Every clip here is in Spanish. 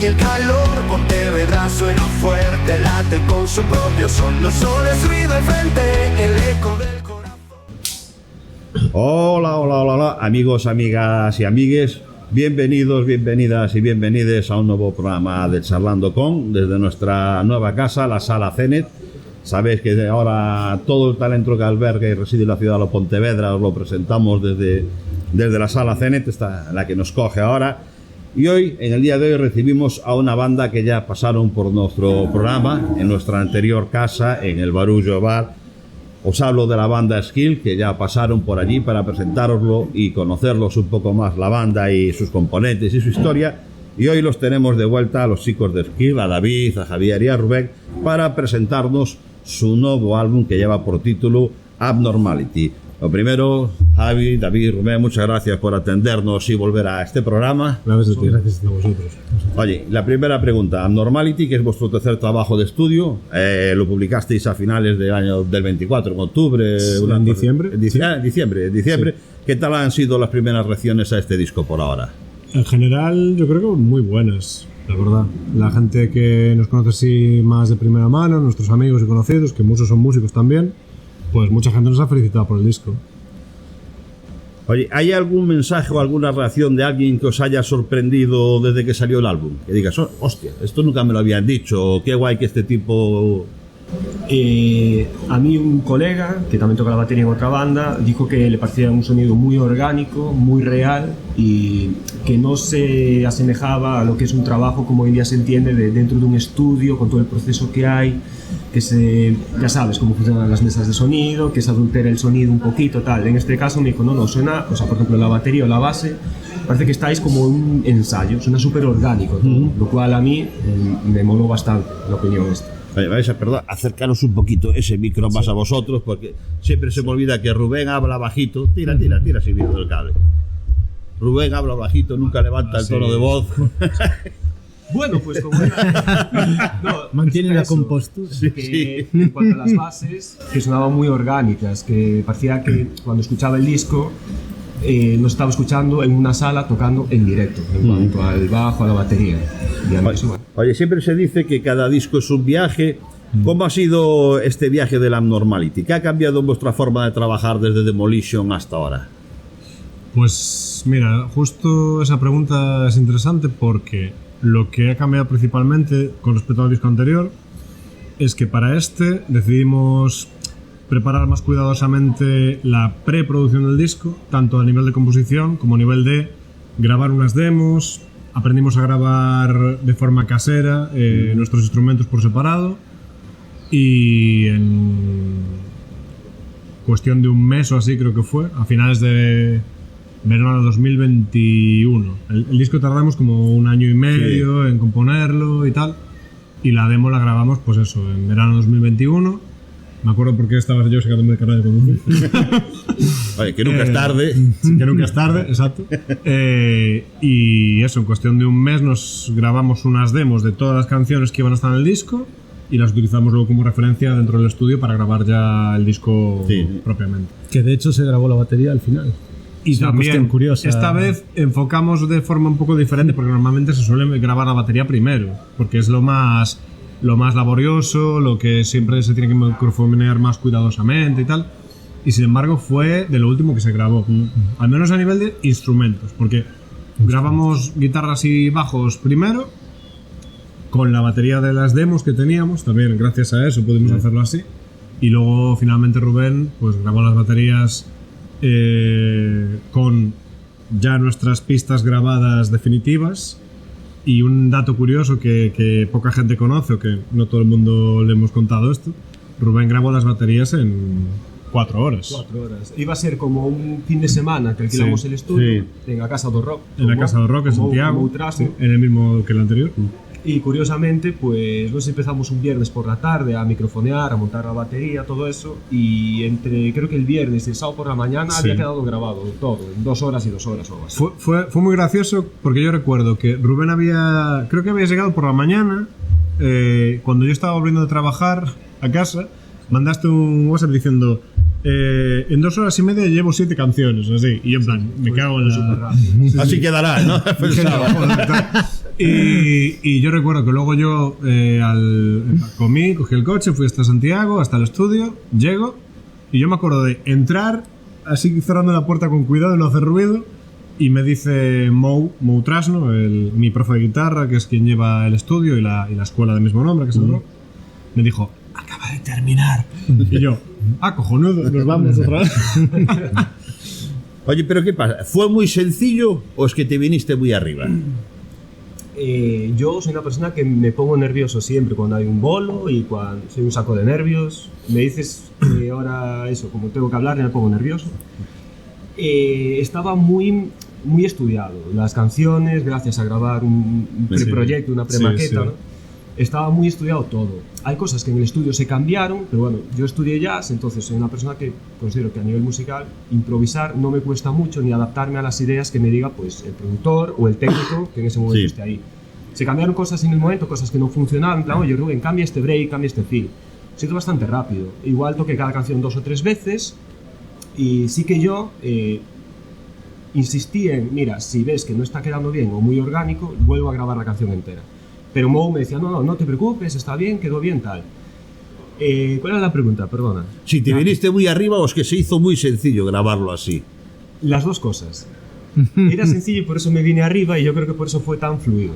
y el calor. Pontevedra suena fuerte, late con su propio son. Los soles ruido al frente, el eco del corazón. Hola, amigos, amigas y amigues. Bienvenidos, bienvenidas y bienvenides a un nuevo programa de Charlando Con, desde nuestra nueva casa, la Sala Zenit. Sabéis que ahora todo el talento que alberga y reside en la ciudad de Pontevedra os lo presentamos desde la Sala Zenit, esta la que nos coge ahora. Y hoy, en el día de hoy, recibimos a una banda que ya pasaron por nuestro programa, en nuestra anterior casa, en el Barullo Bar. Os hablo de la banda Skill, que ya pasaron por allí para presentároslo y conocerlos un poco más, la banda y sus componentes y su historia. Y hoy los tenemos de vuelta a los chicos de Skill, a David, a Javier y a Rubén, para presentarnos su nuevo álbum que lleva por título Abnormality. Lo primero, Javi, David, Rubén, muchas gracias por atendernos y volver a este programa. Gracias a vosotros. Oye, la primera pregunta, Abnormality, que es vuestro tercer trabajo de estudio, lo publicasteis a finales del año del 24, en octubre. ¿En diciembre? En diciembre. Sí. ¿Qué tal han sido las primeras reacciones a este disco por ahora? En general, yo creo que muy buenas, la verdad. La gente que nos conoce así más de primera mano, nuestros amigos y conocidos, que muchos son músicos también, pues mucha gente nos ha felicitado por el disco. Oye, ¿hay algún mensaje o alguna reacción de alguien que os haya sorprendido desde que salió el álbum? Que digas, hostia, esto nunca me lo habían dicho, qué guay que este tipo... A mí un colega, que también toca la batería en otra banda, dijo que le parecía un sonido muy orgánico, muy real y que no se asemejaba a lo que es un trabajo como hoy en día se entiende dentro de un estudio, con todo el proceso que hay, ya sabes cómo funcionan las mesas de sonido, que se adultera el sonido un poquito, tal. En este caso me dijo, no, suena, o sea, por ejemplo, la batería o la base, parece que estáis como un ensayo, suena súper orgánico, ¿no? Lo cual a mí me moló bastante la opinión esta. Vais a acercaros un poquito ese micro más a vosotros, porque siempre se me olvida que Rubén habla bajito. Tira si viene del cable. Rubén habla bajito, nunca levanta el tono de voz. Bueno, pues como era... mantiene la compostura. Sí. En cuanto a las bases, que sonaban muy orgánicas, que parecía que cuando escuchaba el disco nos estaba escuchando en una sala tocando en directo, en cuanto al bajo, a la batería. Oye, siempre se dice que cada disco es un viaje. ¿Cómo ha sido este viaje de la Abnormality? ¿Qué ha cambiado en vuestra forma de trabajar desde Demolition hasta ahora? Pues mira, justo esa pregunta es interesante porque lo que ha cambiado principalmente con respecto al disco anterior es que para este decidimos preparar más cuidadosamente la preproducción del disco, tanto a nivel de composición como a nivel de grabar unas demos. Aprendimos a grabar de forma casera nuestros instrumentos por separado y en cuestión de un mes o así creo que fue, a finales de verano de 2021. El disco tardamos como un año y medio en componerlo y tal, y la demo la grabamos pues eso, en verano de 2021. Me acuerdo porque estaba yo sacándome de carrera de conducir. Oye, que nunca es tarde. Que nunca es tarde, exacto. Y eso, en cuestión de un mes nos grabamos unas demos de todas las canciones que iban a estar en el disco y las utilizamos luego como referencia dentro del estudio para grabar ya el disco propiamente. Que de hecho se grabó la batería al final. Y es también, curiosa. Esta vez enfocamos de forma un poco diferente porque normalmente se suele grabar la batería primero, porque es lo más laborioso, lo que siempre se tiene que microfonear más cuidadosamente y tal. Y sin embargo fue de lo último que se grabó, al menos a nivel de instrumentos, porque grabamos guitarras y bajos primero, con la batería de las demos que teníamos, también gracias a eso pudimos hacerlo así, y luego finalmente Rubén pues grabó las baterías con ya nuestras pistas grabadas definitivas. Y un dato curioso que poca gente conoce, o que no todo el mundo le hemos contado esto, Rubén grabó las baterías en 4 horas. 4 horas. Iba a ser como un fin de semana que alquilamos el estudio en la Casa do Rock. En la Casa do Rock, en Santiago, en el mismo que el anterior. Y curiosamente, pues nos empezamos un viernes por la tarde a microfonear, a montar la batería, todo eso, y entre creo que el viernes y el sábado por la mañana había quedado grabado todo, en 2 horas y 2 horas o más. Fue muy gracioso porque yo recuerdo que Rubén creo que había llegado por la mañana, cuando yo estaba volviendo de trabajar a casa, mandaste un WhatsApp diciendo en 2 horas y media llevo 7 canciones, así, y yo en plan, me cago en la... Así quedará, ¿no? Y yo recuerdo que luego yo cogí el coche, fui hasta Santiago, hasta el estudio, llego, y yo me acuerdo de entrar, así cerrando la puerta con cuidado y no hacer ruido, y me dice Mou Trasno, mi profe de guitarra, que es quien lleva el estudio y la escuela del mismo nombre, que es el rock, me dijo, acaba de terminar. Y yo, cojonudo, nos vamos otra vez. Oye, pero ¿qué pasa? ¿Fue muy sencillo o es que te viniste muy arriba? Yo soy una persona que me pongo nervioso siempre cuando hay un bolo y cuando soy un saco de nervios. Me dices que ahora eso, como tengo que hablar, me pongo nervioso. Estaba muy estudiado. Las canciones, gracias a grabar un preproyecto, una premaqueta, ¿no? Estaba muy estudiado todo. Hay cosas que en el estudio se cambiaron, pero bueno, yo estudié jazz, entonces soy una persona que considero que a nivel musical improvisar no me cuesta mucho ni adaptarme a las ideas que me diga pues el productor o el técnico que en ese momento esté ahí. Se cambiaron cosas en el momento, cosas que no funcionaban, en plan, oye Rubén, cambia este break, cambia este fill. Siento bastante rápido. Igual toqué cada canción 2 o 3 veces y sí que yo insistí en, mira, si ves que no está quedando bien o muy orgánico, vuelvo a grabar la canción entera. Pero Mou me decía, no te preocupes, está bien, quedó bien, tal. ¿Cuál era la pregunta? Perdona. Si te viniste muy arriba o es que se hizo muy sencillo grabarlo así. Las dos cosas. Era sencillo y por eso me vine arriba y yo creo que por eso fue tan fluido,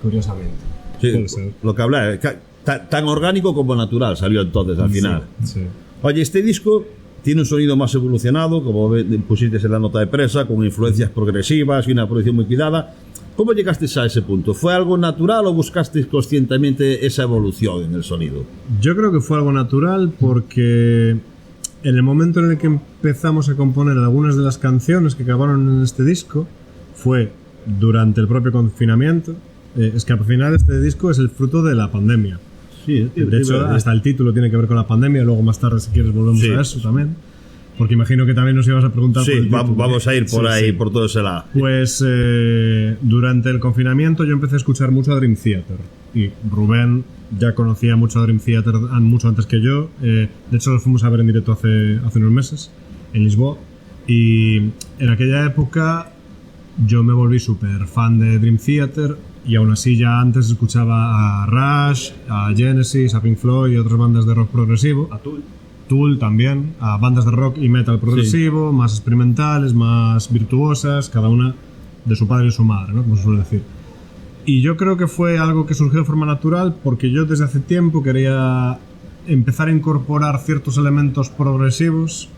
curiosamente. Sí, lo que hablaba, tan orgánico como natural salió entonces al final. Sí. Oye, este disco tiene un sonido más evolucionado, como pusiste en la nota de prensa, con influencias progresivas y una producción muy cuidada. ¿Cómo llegaste a ese punto? ¿Fue algo natural o buscaste conscientemente esa evolución en el sonido? Yo creo que fue algo natural porque en el momento en el que empezamos a componer algunas de las canciones que acabaron en este disco fue durante el propio confinamiento. Es que al final este disco es el fruto de la pandemia. Sí, de hecho, hasta el título tiene que ver con la pandemia. Luego más tarde, si quieres, volvemos a eso también. Porque imagino que también nos ibas a preguntar por el título. Vamos a ir por ahí, por todo ese lado. Pues durante el confinamiento yo empecé a escuchar mucho a Dream Theater. Y Rubén ya conocía mucho a Dream Theater mucho antes que yo. De hecho, lo fuimos a ver en directo hace unos meses, en Lisboa. Y en aquella época yo me volví súper fan de Dream Theater. Y aún así ya antes escuchaba a Rush, a Genesis, a Pink Floyd y otras bandas de rock progresivo. A Tool también, a bandas de rock y metal progresivo, más experimentales, más virtuosas, cada una de su padre y su madre, ¿no? Como se suele decir. Y yo creo que fue algo que surgió de forma natural porque yo desde hace tiempo quería empezar a incorporar ciertos elementos progresivos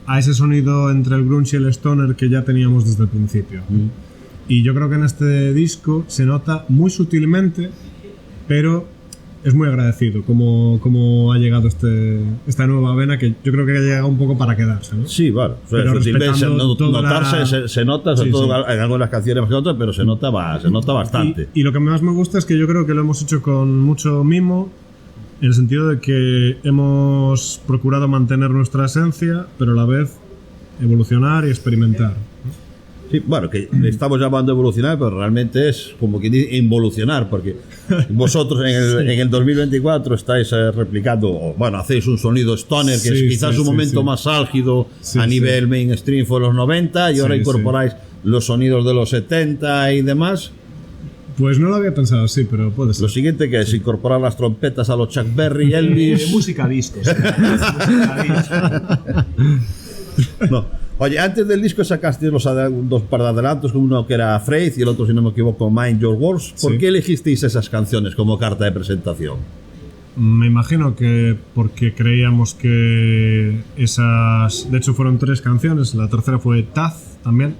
a ese sonido entre el grunge y el stoner que ya teníamos desde el principio. Y yo creo que en este disco se nota muy sutilmente, pero es muy agradecido cómo ha llegado esta nueva vena que yo creo que ha llegado un poco para quedarse, ¿no? Sí, vale. Pero notarse se nota, sobre todo en algunas canciones más que otras, pero se nota bastante. Y lo que más me gusta es que yo creo que lo hemos hecho con mucho mimo, en el sentido de que hemos procurado mantener nuestra esencia, pero a la vez evolucionar y experimentar. Sí, bueno, que le estamos llamando evolucionar, pero realmente es como que dice involucionar, porque vosotros en el 2024 estáis replicando, o bueno, hacéis un sonido stoner, que es quizás un momento más álgido a nivel mainstream fue los 90, y ahora incorporáis los sonidos de los 70 y demás. Pues no lo había pensado así, pero puede ser. Lo siguiente que es incorporar las trompetas a los Chuck Berry, Elvis. Música discos. Música discos. No. Oye, antes del disco sacaste dos par de adelantos, uno que era Faith y el otro, si no me equivoco, Mind Your Words. ¿Por qué elegisteis esas canciones como carta de presentación? Me imagino que porque creíamos que esas... De hecho, fueron 3 canciones, la tercera fue Taz también.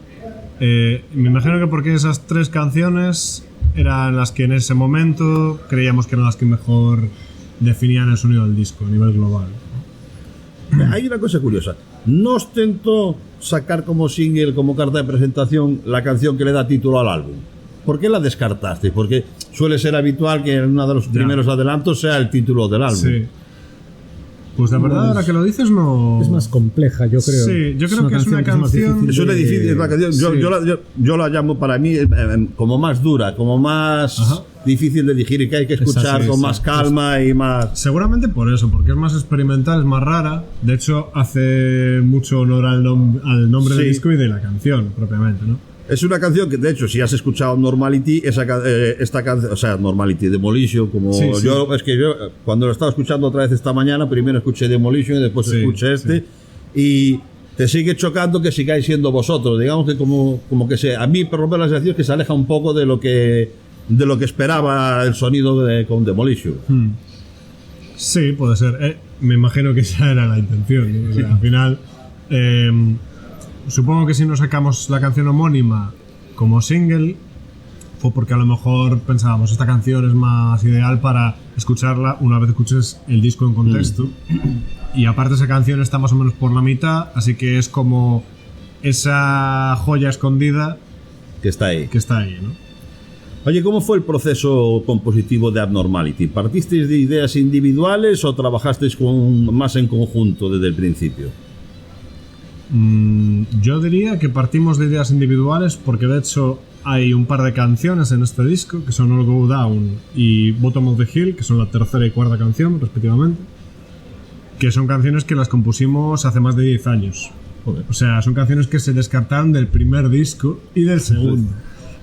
Me imagino que porque esas 3 canciones eran las que en ese momento creíamos que eran las que mejor definían el sonido del disco a nivel global. Hay una cosa curiosa. ¿No os tentó sacar como single, como carta de presentación, la canción que le da título al álbum? ¿Por qué la descartasteis? Porque suele ser habitual que en uno de los primeros adelantos sea el título del álbum. Sí. Pues la verdad, ahora que lo dices, no... Es más compleja, yo creo. Sí, yo creo que es una canción... Es una difícil la canción. Yo la llamo para mí como más dura, como más difícil de digerir, que hay que escuchar con más calma y más... Seguramente por eso, porque es más experimental, es más rara. De hecho, hace mucho honor al nombre del disco y de la canción, propiamente, ¿no? Es una canción que, de hecho, si has escuchado Normality, esta canción, o sea, Normality, Demolition, como Sí, sí. yo, es que yo, cuando lo estaba escuchando otra vez esta mañana, primero escuché Demolition y después Sí, escuché este, y te sigue chocando que sigáis siendo vosotros, digamos que como que a mí por lo menos la sensación es que se aleja un poco de lo que esperaba el sonido con Demolition. Sí, puede ser. Me imagino que esa era la intención, ¿no? O sea, al final, supongo que si no sacamos la canción homónima como single, fue porque a lo mejor pensábamos esta canción es más ideal para escucharla una vez escuches el disco en contexto. Y aparte esa canción está más o menos por la mitad, así que es como esa joya escondida Que está ahí. ¿no? Oye, ¿cómo fue el proceso compositivo de Abnormality? ¿Partisteis de ideas individuales o trabajasteis más en conjunto desde el principio? Yo diría que partimos de ideas individuales porque de hecho hay un par de canciones en este disco que son All Go Down y Bottom of the Hill, que son la tercera y cuarta canción respectivamente, que son canciones que las compusimos hace más de 10 años. O sea, son canciones que se descartaron del primer disco y del segundo,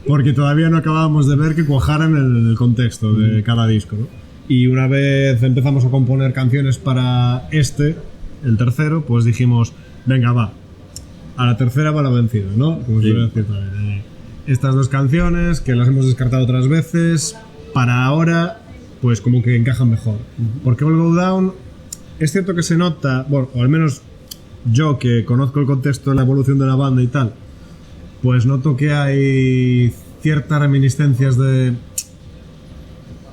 porque todavía no acabábamos de ver que cuajaran en el contexto de cada disco, ¿no? Y una vez empezamos a componer canciones para el tercero, pues dijimos, venga, va, a la tercera va la vencida, ¿no? Como se suele decir también. Estas dos canciones, que las hemos descartado otras veces, para ahora, pues como que encajan mejor. Porque All Go Down, es cierto que se nota, bueno, o al menos yo que conozco el contexto de la evolución de la banda y tal, pues noto que hay ciertas reminiscencias de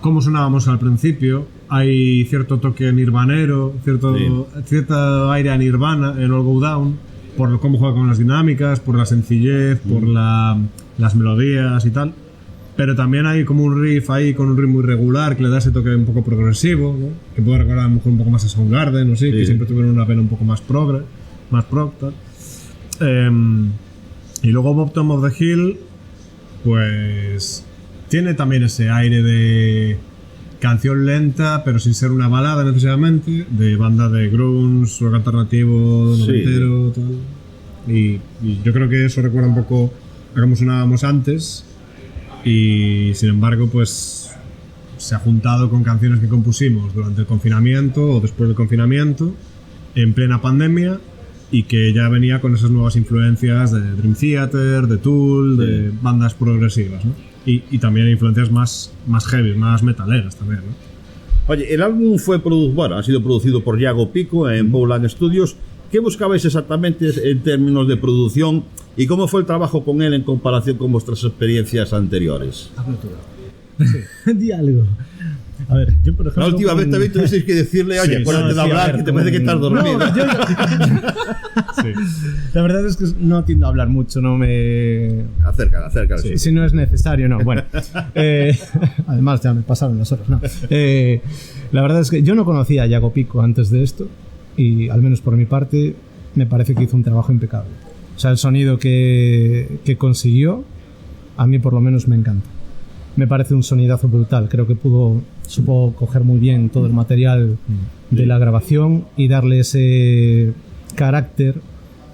cómo sonábamos al principio. Hay cierto toque nirvanero, cierto aire a Nirvana en All Go Down, por cómo juega con las dinámicas, por la sencillez, por las melodías y tal. Pero también hay como un riff ahí con un ritmo irregular que le da ese toque un poco progresivo, ¿no? Que puede recordar a lo mejor un poco más a Soundgarden, ¿no? Sí, que siempre tuvieron una pena un poco más prog, tal. Y luego Bottom of the Hill, pues tiene también ese aire de canción lenta, pero sin ser una balada necesariamente, de banda de grunge, rock alternativo, noventero, tal. Y yo creo que eso recuerda un poco a cómo sonábamos antes. Y sin embargo, pues se ha juntado con canciones que compusimos durante el confinamiento o después del confinamiento, en plena pandemia, y que ya venía con esas nuevas influencias de Dream Theater, de Tool, de bandas progresivas, ¿no? Y también influencias más heavy, más metaleras también, ¿no? Oye, el álbum ha sido producido por Yago Pico en Bowland Studios. ¿Qué buscabais exactamente en términos de producción y cómo fue el trabajo con él en comparación con vuestras experiencias anteriores? Di algo. A ver, yo por ejemplo... La última vez también tuvisteis que decirle, oye, acuérdate de hablar, que te parece que estás dormido. La verdad es que no tiendo a hablar mucho, no me... Acércala. Si no es necesario, no. Bueno, además ya me pasaron las horas, no. La verdad es que yo no conocía a Yago Pico antes de esto y al menos por mi parte me parece que hizo un trabajo impecable. O sea, el sonido que consiguió a mí por lo menos me encanta. Me parece un sonidazo brutal. Creo que supo coger muy bien todo el material de la grabación y darle ese carácter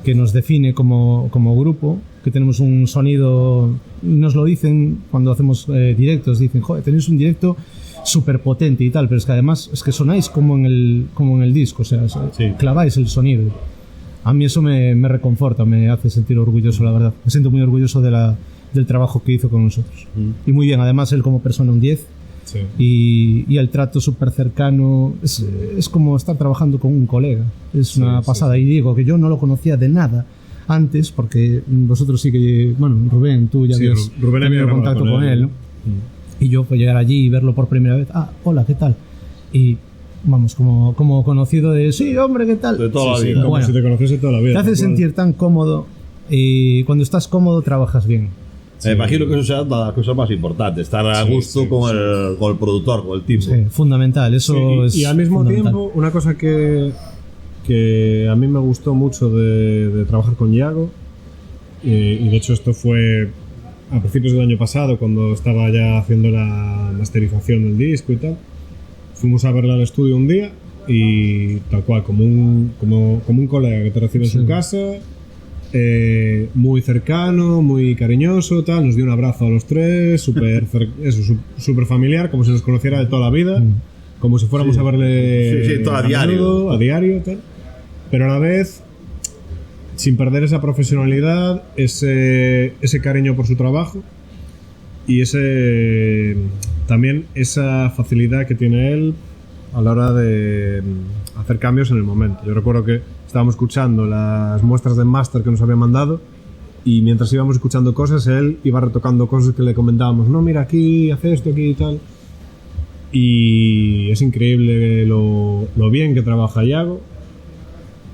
que nos define como grupo, que tenemos un sonido, nos lo dicen cuando hacemos directos, dicen, joder, tenéis un directo súper potente y tal, pero es que además es que sonáis como en el disco, o sea, claváis el sonido. A mí eso me reconforta, me hace sentir orgulloso, la verdad. Me siento muy orgulloso del trabajo que hizo con nosotros. Y muy bien, además él como persona un 10. Sí. Y el trato súper cercano, es como estar trabajando con un colega, es una pasada. Y digo que yo no lo conocía de nada antes, porque vosotros sí que, bueno, Rubén, tú ya habías tenido contacto con él, ¿no? Y yo pues llegar allí y verlo por primera vez, hola, ¿qué tal? Y vamos, como conocido de, sí, hombre, ¿qué tal? De toda la vida. Como si te conociese toda la vida. Te hace sentir tan cómodo, y cuando estás cómodo trabajas bien. Me imagino que eso sea la cosa más importante, estar a gusto con el productor, con el tipo. Sí, fundamental, eso es. Y al mismo tiempo, una cosa que a mí me gustó mucho de trabajar con Yago, y de hecho esto fue a principios del año pasado, cuando estaba ya haciendo la masterización del disco y tal. Fuimos a verla al estudio un día y tal cual, como un colega que te recibe en su casa, muy cercano, muy cariñoso, tal. Nos dio un abrazo a los tres, súper familiar, como si nos conociera de toda la vida, como si fuéramos a verle todo a diario, tal. Pero a la vez, sin perder esa profesionalidad, ese cariño por su trabajo y también esa facilidad que tiene él a la hora de hacer cambios en el momento. Yo recuerdo que estábamos escuchando las muestras de máster que nos había mandado y mientras íbamos escuchando cosas, él iba retocando cosas que le comentábamos. No, mira, aquí, hace esto, aquí y tal. Y es increíble lo bien que trabaja Iago,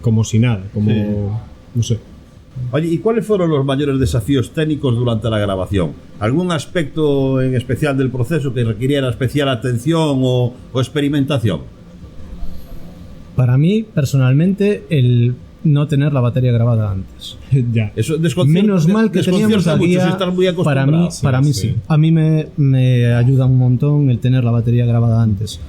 como si nada, no sé. Oye, ¿y cuáles fueron los mayores desafíos técnicos durante la grabación? ¿Algún aspecto en especial del proceso que requiriera especial atención o experimentación? Para mí, personalmente, el no tener la batería grabada antes. Ya. Eso Menos mal que teníamos la guía. Si estás muy acostumbrado. Para mí sí. A mí me ayuda un montón el tener la batería grabada antes.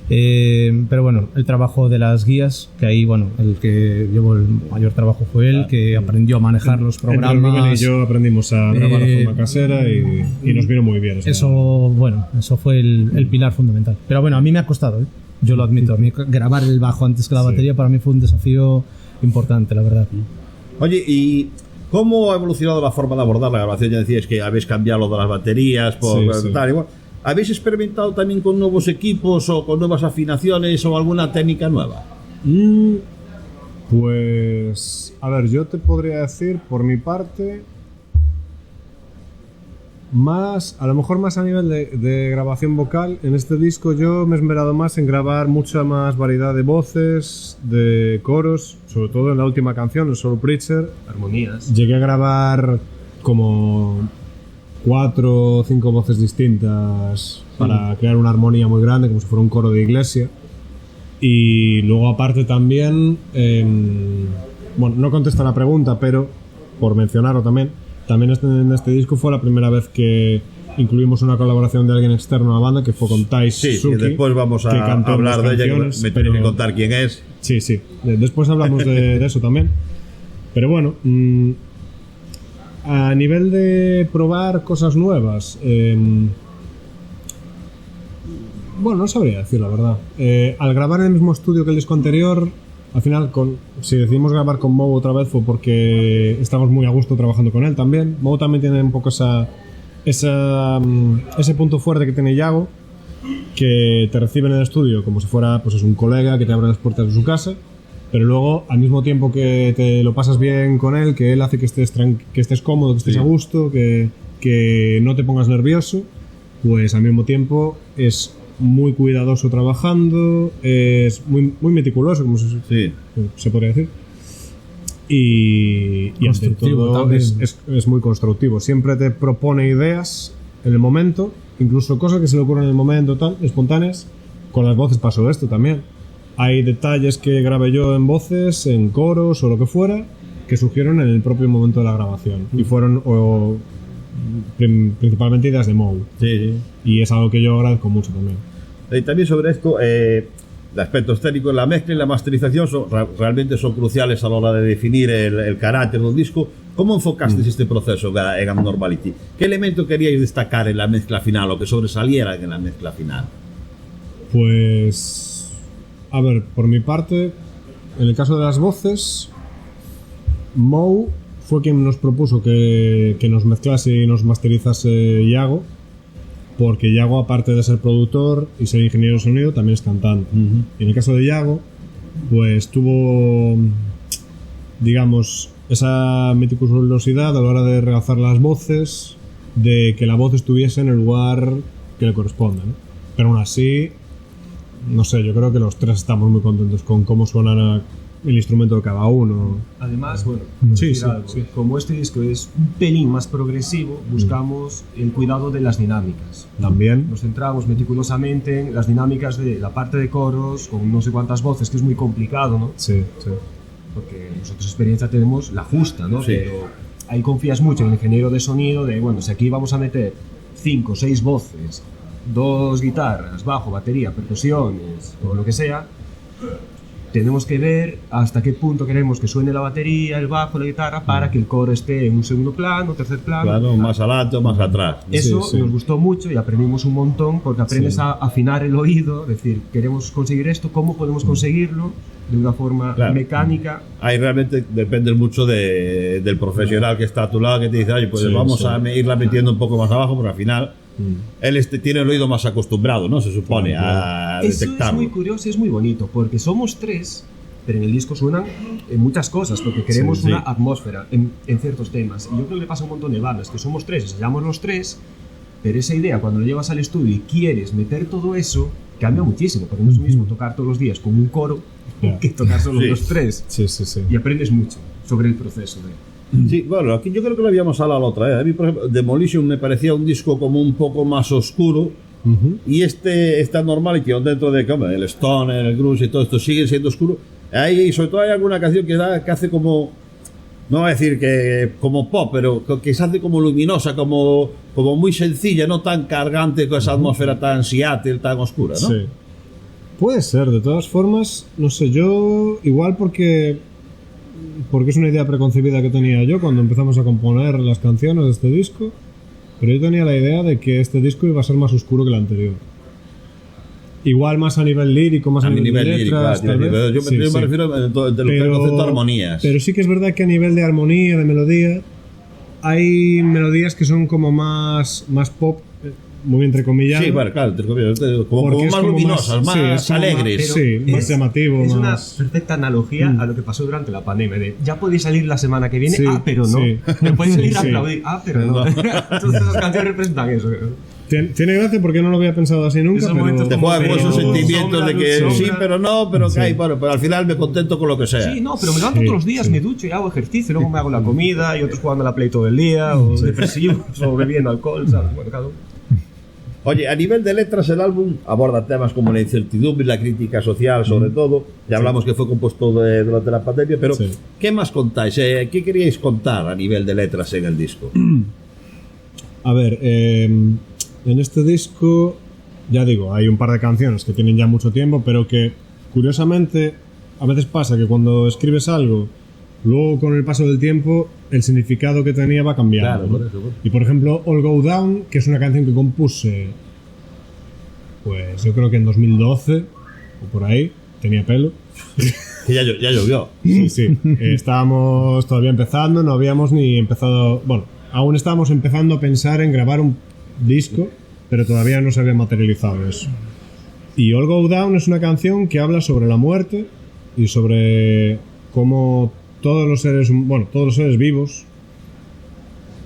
Pero bueno, el trabajo de las guías, que ahí, bueno, el que llevó el mayor trabajo fue él, que aprendió a manejar los programas. Rubén y yo aprendimos a grabar de forma casera y nos vino muy bien. Eso fue el pilar fundamental. Pero bueno, a mí me ha costado, yo lo admito. A mí grabar el bajo antes que la batería para mí fue un desafío importante, la verdad. Oye, ¿y cómo ha evolucionado la forma de abordar la grabación? Ya decías que habéis cambiado lo de las baterías tal igual. ¿Habéis experimentado también con nuevos equipos o con nuevas afinaciones o alguna técnica nueva? Pues, a ver, yo te podría decir, por mi parte, a lo mejor más a nivel de grabación vocal. En este disco yo me he esmerado más en grabar mucha más variedad de voces, de coros, sobre todo en la última canción, el Soul Preacher. Armonías. Llegué a grabar como 4 o 5 voces distintas para crear una armonía muy grande, como si fuera un coro de iglesia. Y luego aparte también, bueno, no contesta la pregunta, pero por mencionarlo también en este disco fue la primera vez que incluimos una colaboración de alguien externo a la banda, que fue con Tai Suzuki. Sí, después vamos a hablar de ella, me tenéis que contar quién es. Sí, después hablamos de eso también. Pero bueno, a nivel de probar cosas nuevas, bueno, no sabría decir la verdad. Al grabar en el mismo estudio que el disco anterior, al final, si decidimos grabar con Mo otra vez fue porque estamos muy a gusto trabajando con él también. Mo también tiene un poco ese punto fuerte que tiene Iago, que te recibe en el estudio como si fuera pues, un colega que te abre las puertas de su casa, pero luego al mismo tiempo que te lo pasas bien con él, que él hace que estés cómodo, que estés a gusto, que no te pongas nervioso, pues al mismo tiempo es muy cuidadoso trabajando, es muy meticuloso, como se podría decir, y ante todo es muy constructivo. Siempre te propone ideas en el momento, incluso cosas que se le ocurren en el momento, tal, espontáneas. Con las voces pasó esto también. Hay detalles que grabé yo en voces, en coros o lo que fuera, que surgieron en el propio momento de la grabación y fueron principalmente ideas de Mo. Y es algo que yo agradezco mucho también. Y también sobre esto, los aspectos técnicos, la mezcla y la masterización realmente son cruciales a la hora de definir el carácter de un disco. ¿Cómo enfocasteis este proceso en Abnormality? ¿Qué elemento queríais destacar en la mezcla final o que sobresaliera en la mezcla final? Pues, a ver, por mi parte, en el caso de las voces, Mo fue quien nos propuso que nos mezclase y nos masterizase Iago, porque Iago, aparte de ser productor y ser ingeniero de sonido, también es cantante. Y en el caso de Iago, pues tuvo, digamos, esa meticulosidad a la hora de realzar las voces, de que la voz estuviese en el lugar que le corresponde, ¿no? Pero aún así, no sé, yo creo que los tres estamos muy contentos con cómo suena el instrumento de cada uno. Además, bueno, sí. Como este disco es un pelín más progresivo, buscamos el cuidado de las dinámicas. También nos centramos meticulosamente en las dinámicas de la parte de coros, con no sé cuántas voces, que es muy complicado, ¿no? Sí. Porque nosotros experiencia tenemos la justa, ¿no? Sí. Pero ahí confías mucho en el ingeniero de sonido, de, bueno, si aquí vamos a meter 5 o 6 voces, 2 guitarras, bajo, batería, percusiones, o lo que sea, tenemos que ver hasta qué punto queremos que suene la batería, el bajo, la guitarra, para que el coro esté en un segundo plano, tercer plano. Claro, más adelante o más atrás. Eso Sí. nos gustó mucho y aprendimos un montón porque aprendes a afinar el oído, es decir, queremos conseguir esto, ¿cómo podemos conseguirlo de una forma Claro. mecánica? Ahí realmente depende mucho del profesional que está a tu lado, que te dice, oye, pues Sí, vamos sí. a irla metiendo un poco más abajo, porque al final él tiene el oído más acostumbrado, ¿no? Se supone, a Eso es detectarlo. muy curioso y es muy bonito porque somos tres, pero en el disco suenan muchas cosas porque queremos Sí, sí. una atmósfera en ciertos temas. Y yo creo que le pasa a un montón de bandas que somos tres, ensayamos los tres, pero esa idea cuando lo llevas al estudio y quieres meter todo eso, cambia muchísimo, porque no es lo mismo tocar todos los días con un coro Ya. que tocar solo Sí. los tres. Sí, sí, sí. Y aprendes mucho sobre el proceso. Sí, bueno, aquí yo creo que lo habíamos hablado la otra vez. A mí, por ejemplo, Demolition me parecía un disco como un poco más oscuro. Y este está normal, y que dentro de hombre, el Stone, el grunge y todo esto sigue siendo oscuro. Ahí, sobre todo hay alguna canción que hace como, no voy a decir que como pop, pero que se hace como luminosa, como muy sencilla, no tan cargante con esa atmósfera tan Seattle, tan oscura, ¿no? Sí. Puede ser, de todas formas, no sé, yo igual porque es una idea preconcebida que tenía yo cuando empezamos a componer las canciones de este disco, pero yo tenía la idea de que este disco iba a ser más oscuro que el anterior. Igual más a nivel lírico, más a, nivel de lírico, letras, claro, tal vez. yo Sí, me sí. refiero de lo que es el concepto de armonías. Pero sí que es verdad que a nivel de armonía, de melodía, hay melodías que son como más pop, muy entrecomillado. Sí, bueno, claro, como Porque es más como luminosas, más- sí, más es como alegres. sí, más llamativo, Es más... una perfecta analogía a lo que pasó durante la pandemia. De, ya podéis salir la semana que viene, Sí, pero no. sí. No podéis salir a Sí. aplaudir, pero no. Entonces esas canciones representan eso. Tiene gracia porque no lo había pensado así nunca, Esos pero... momentos Te como juegan con esos pero sentimientos sombra, de que luz, sí, sombra. pero no, pero que hay, bueno, pero al final me contento con lo que sea. Sí, no, pero me levanto Sí, todos los días, sí. me ducho y hago ejercicio, luego me hago la comida y otros jugando a la Play todo el día, o depresivos, o bebiendo alcohol, ¿sabes? Bueno, cada uno. Oye, a nivel de letras, el álbum aborda temas como la incertidumbre y la crítica social, sobre todo. Ya hablamos que fue compuesto durante la pandemia, pero Sí. ¿qué más contáis? ¿Qué queríais contar a nivel de letras en el disco? A ver, en este disco, ya digo, hay un par de canciones que tienen ya mucho tiempo, pero que, curiosamente, a veces pasa que cuando escribes algo, luego con el paso del tiempo, el significado que tenía va cambiando. Claro, ¿no? por eso, por- Y por ejemplo, All Go Down, que es una canción que compuse, pues yo creo que en 2012, o por ahí, tenía pelo. Que ya llovió. Sí, sí. Estábamos todavía empezando, no habíamos ni empezado. Bueno, aún estábamos empezando a pensar en grabar un disco, pero todavía no se había materializado eso. Y All Go Down es una canción que habla sobre la muerte y sobre cómo todos los seres vivos,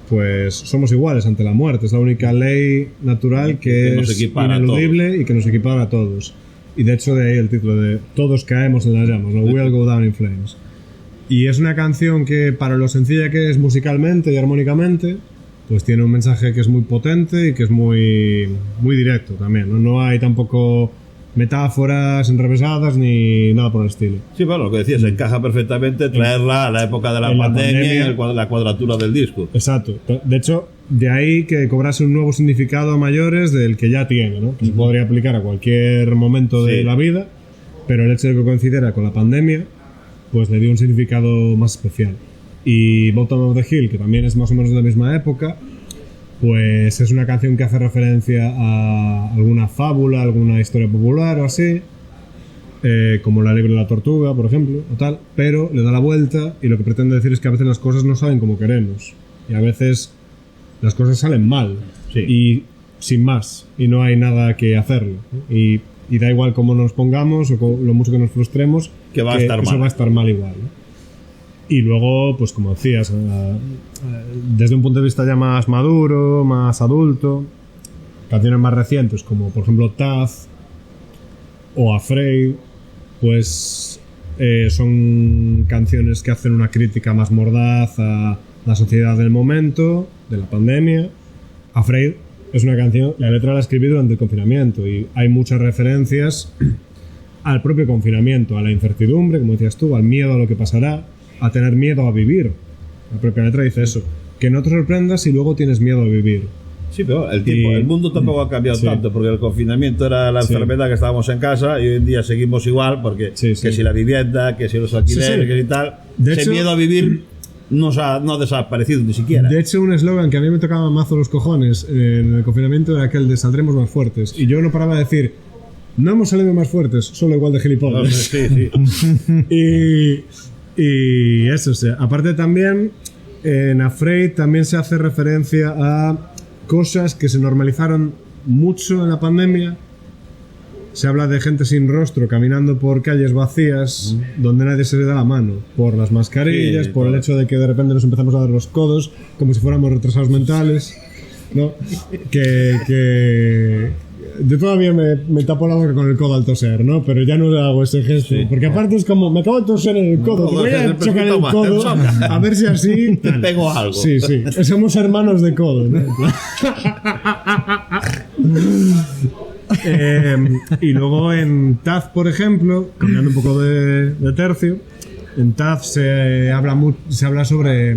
pues somos iguales ante la muerte. Es la única ley natural Que nos es equipara a ineludible y que nos equipara a todos. Y de hecho de ahí el título de Todos caemos en las llamas, ¿no? We'll go down in flames. Y es una canción que, para lo sencilla que es musicalmente y armónicamente, pues tiene un mensaje que es muy potente y que es muy, muy directo también, ¿no? No hay tampoco metáforas enrevesadas ni nada por el estilo. Sí, bueno, lo que decías, encaja perfectamente traerla a la época de la en la pandemia y pandemia. la cuadratura del disco. Exacto. De hecho, de ahí que cobrase un nuevo significado a mayores del que ya tiene, ¿no? Que se podría aplicar a cualquier momento de Sí. la vida, pero el hecho de que coincidiera con la pandemia, pues le dio un significado más especial. Y Bottom of the Hill, que también es más o menos de la misma época, pues es una canción que hace referencia a alguna fábula, alguna historia popular o así, como La liebre y la tortuga, por ejemplo, o tal, pero le da la vuelta y lo que pretende decir es que a veces las cosas no salen como queremos y a veces las cosas salen mal Sí. y sin más y no hay nada que hacerlo, ¿no? Y da igual cómo nos pongamos o lo mucho que nos frustremos, Que va a estar eso mal. va a estar mal igual, ¿no? Y luego, pues como decías, desde un punto de vista ya más maduro, más adulto, canciones más recientes como por ejemplo Taz o Afraid, pues son canciones que hacen una crítica más mordaz a la sociedad del momento, de la pandemia. Afraid es una canción, la letra la escribí durante el confinamiento y hay muchas referencias al propio confinamiento, a la incertidumbre, como decías tú, al miedo a lo que pasará, a tener miedo a vivir. La propia letra dice eso, que no te sorprendas si luego tienes miedo a vivir. Sí, pero el mundo tampoco ha cambiado tanto, porque el confinamiento era la enfermedad que estábamos en casa y hoy en día seguimos igual, porque que si la vivienda, que si los alquileres, que si tal, ese miedo a vivir no ha desaparecido ni siquiera. De hecho, un eslogan que a mí me tocaba mazo los cojones en el confinamiento era aquel de saldremos más fuertes, y yo no paraba de decir, no hemos salido más fuertes, solo igual de gilipollas. Sí. y eso, o sea, aparte también en Afraid también se hace referencia a cosas que se normalizaron mucho en la pandemia. Se habla de gente sin rostro caminando por calles vacías donde nadie se le da la mano, por las mascarillas, por el hecho de que de repente nos empezamos a dar los codos como si fuéramos retrasados mentales, ¿no? Que yo todavía me tapo la boca con el codo al toser, ¿no? Pero ya no hago ese gesto, porque aparte es como, me acabo de toser en el codo, voy a chocar el codo, a ver si así te pego algo. Sí, somos hermanos de codo, ¿no? Y luego en Taz, por ejemplo, cambiando un poco de tercio, en Taz se habla sobre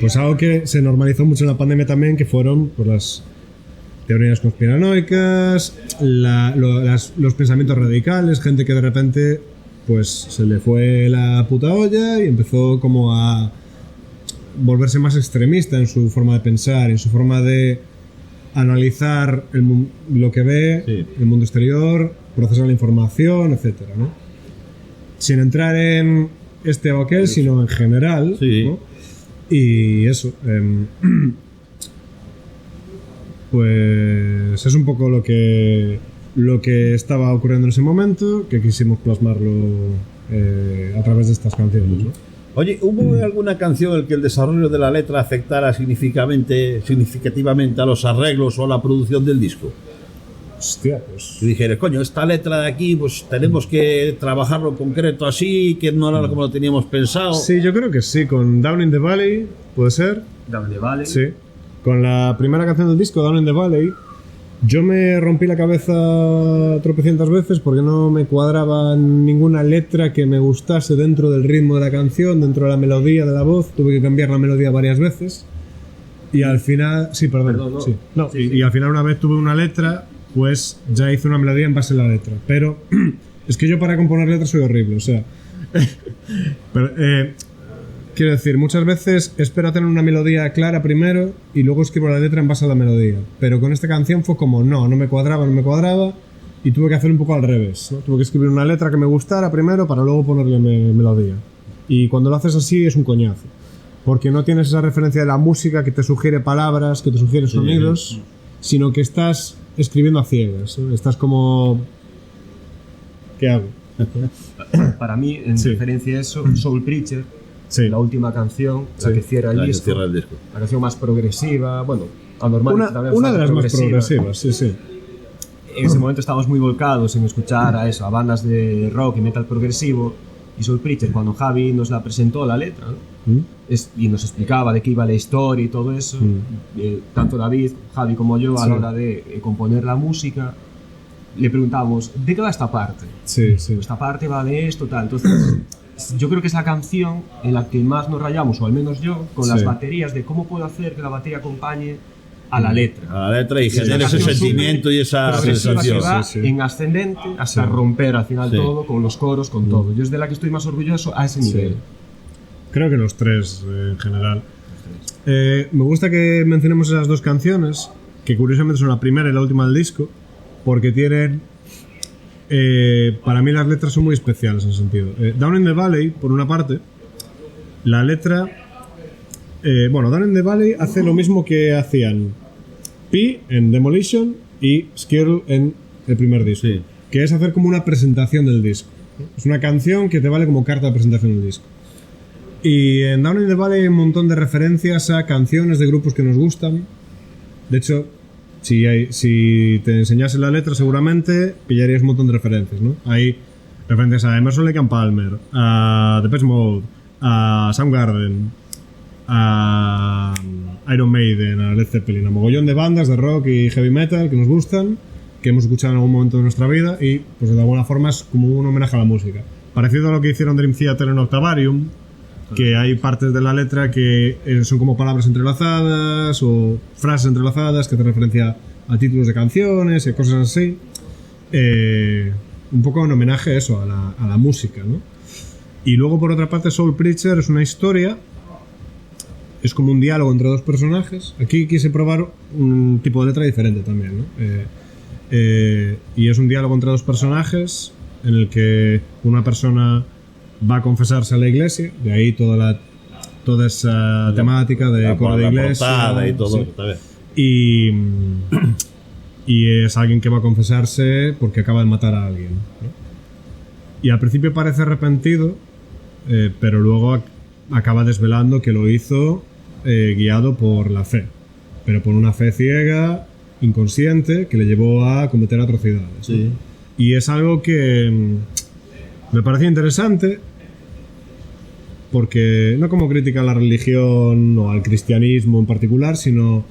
pues algo que se normalizó mucho en la pandemia también, que fueron pues las teorías conspiranoicas, los pensamientos radicales, gente que de repente pues se le fue la puta olla y empezó como a volverse más extremista en su forma de pensar, en su forma de analizar lo que ve, el mundo exterior, procesar la información, etcétera, ¿no? Sin entrar en este o aquel, sino en general, ¿no? Y eso, pues es un poco lo que estaba ocurriendo en ese momento, que quisimos plasmarlo a través de estas canciones, ¿no? Oye, ¿hubo alguna canción en la que el desarrollo de la letra afectara significativamente a los arreglos o a la producción del disco? Hostia, pues... Y dijeras, coño, esta letra de aquí, pues tenemos que trabajarlo en concreto así, que no era como lo teníamos pensado. Sí, yo creo que sí, con Down in the Valley, ¿puede ser? Down in the Valley. Sí. Con la primera canción del disco, Down in the Valley, yo me rompí la cabeza tropecientas veces porque no me cuadraba ninguna letra que me gustase dentro del ritmo de la canción, dentro de la melodía de la voz. Tuve que cambiar la melodía varias veces. Y al final... Sí, perdón. Y al final, una vez tuve una letra, pues ya hice una melodía en base a la letra. Pero es que yo para componer letras soy horrible, o sea... quiero decir, muchas veces espero tener una melodía clara primero y luego escribo la letra en base a la melodía. Pero con esta canción fue como, no me cuadraba y tuve que hacer un poco al revés, ¿no? Tuve que escribir una letra que me gustara primero para luego ponerle melodía. Y cuando lo haces así es un coñazo. Porque no tienes esa referencia de la música que te sugiere palabras, que te sugiere sonidos, sino que estás escribiendo a ciegas, ¿no? Estás como... ¿Qué hago? Para mí, en referencia a eso, Soul Preacher, la última canción, la que cierra el disco, la canción más progresiva, bueno, anormal. Una de las más progresivas, sí. En ese momento estábamos muy volcados en escuchar a bandas de rock y metal progresivo, y Soul Preacher, cuando Javi nos la presentó la letra, ¿no? Y nos explicaba de qué iba la historia y todo eso, tanto David, Javi como yo, a la hora de componer la música, le preguntábamos, ¿de qué va esta parte? Sí. Esta parte va de esto, tal. Entonces, yo creo que es la canción en la que más nos rayamos, o al menos yo, con las baterías, de cómo puedo hacer que la batería acompañe a la letra. A la letra y genere ese sentimiento y esa sensación. Que va en ascendente hasta romper al final todo, con los coros, con todo. Yo es de la que estoy más orgulloso a ese nivel. Creo que los tres, en general. Me gusta que mencionemos esas dos canciones, que curiosamente son la primera y la última del disco, porque tienen... para mí las letras son muy especiales en ese sentido. Down in the Valley, por una parte, la letra... Down in the Valley hace lo mismo que hacían Pi en Demolition y Skirl en el primer disco, que es hacer como una presentación del disco. Es una canción que te vale como carta de presentación del disco. Y en Down in the Valley hay un montón de referencias a canciones de grupos que nos gustan. De hecho, si te enseñase la letra, seguramente pillarías un montón de referencias, ¿no? Hay referencias a Emerson Lake and Palmer, a Depeche Mode, a Soundgarden, a Iron Maiden, a Led Zeppelin, a mogollón de bandas de rock y heavy metal que nos gustan, que hemos escuchado en algún momento de nuestra vida y pues de alguna forma es como un homenaje a la música. Parecido a lo que hicieron Dream Theater en Octavarium, que hay partes de la letra que son como palabras entrelazadas o frases entrelazadas que hacen referencia a títulos de canciones y cosas así. Un poco en homenaje a eso, a la música, ¿no? Y luego, por otra parte, Soul Preacher es una historia, es como un diálogo entre dos personajes. Aquí quise probar un tipo de letra diferente también, ¿no? Y es un diálogo entre dos personajes en el que una persona va a confesarse a la iglesia, de ahí toda esa temática de coro de iglesia y todo. Sí. Y es alguien que va a confesarse porque acaba de matar a alguien, ¿no? Y al principio parece arrepentido, pero luego acaba desvelando que lo hizo guiado por la fe, pero por una fe ciega, inconsciente, que le llevó a cometer atrocidades. Sí. Y es algo que me parecía interesante porque no como crítica a la religión o al cristianismo en particular, sino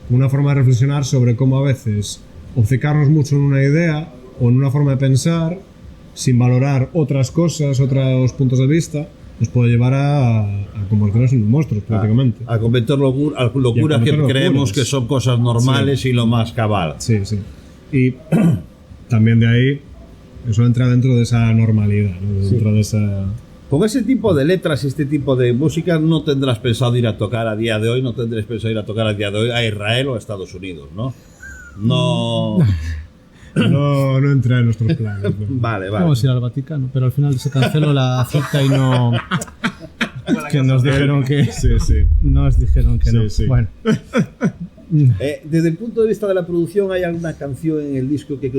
una forma de reflexionar sobre cómo a veces obcecarnos mucho en una idea o en una forma de pensar sin valorar otras cosas, otros puntos de vista, nos puede llevar a convertirnos en monstruos prácticamente. A cometer locuras que creemos que son cosas normales y lo más cabal. Sí, sí. Y también de ahí eso entra dentro de esa normalidad, ¿no? Dentro de esa... Con ese tipo de letras y este tipo de música no tendrás pensado ir a tocar a día de hoy, a Israel o a Estados Unidos, ¿no? No no entra en nuestros planes, ¿no? Vale. Vamos a ir al Vaticano, pero al final se canceló la cita y no... que nos dijeron que... Sí. Nos dijeron que no. Sí. Bueno. Desde el punto de vista de la producción, ¿hay alguna canción en el disco que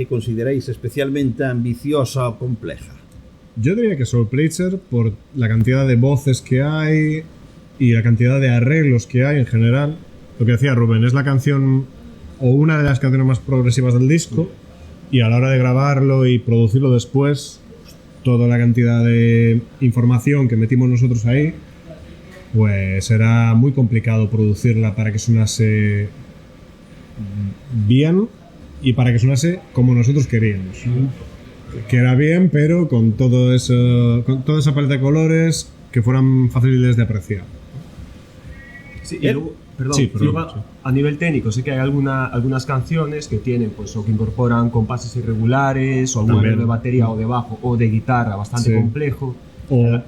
consideráis especialmente ambiciosa o compleja? Yo diría que Soul Preacher, por la cantidad de voces que hay y la cantidad de arreglos que hay en general. Lo que decía Rubén, es la canción o una de las canciones más progresivas del disco, y a la hora de grabarlo y producirlo después, toda la cantidad de información que metimos nosotros ahí, pues era muy complicado producirla para que sonase bien y para que sonase como nosotros queríamos. Que era bien, pero con toda esa paleta de colores que fueran fáciles de apreciar. Sí, y luego, a nivel técnico sí que hay algunas canciones que tienen pues o que incorporan compases irregulares o algún arreglo de batería o de bajo o de guitarra bastante complejo. A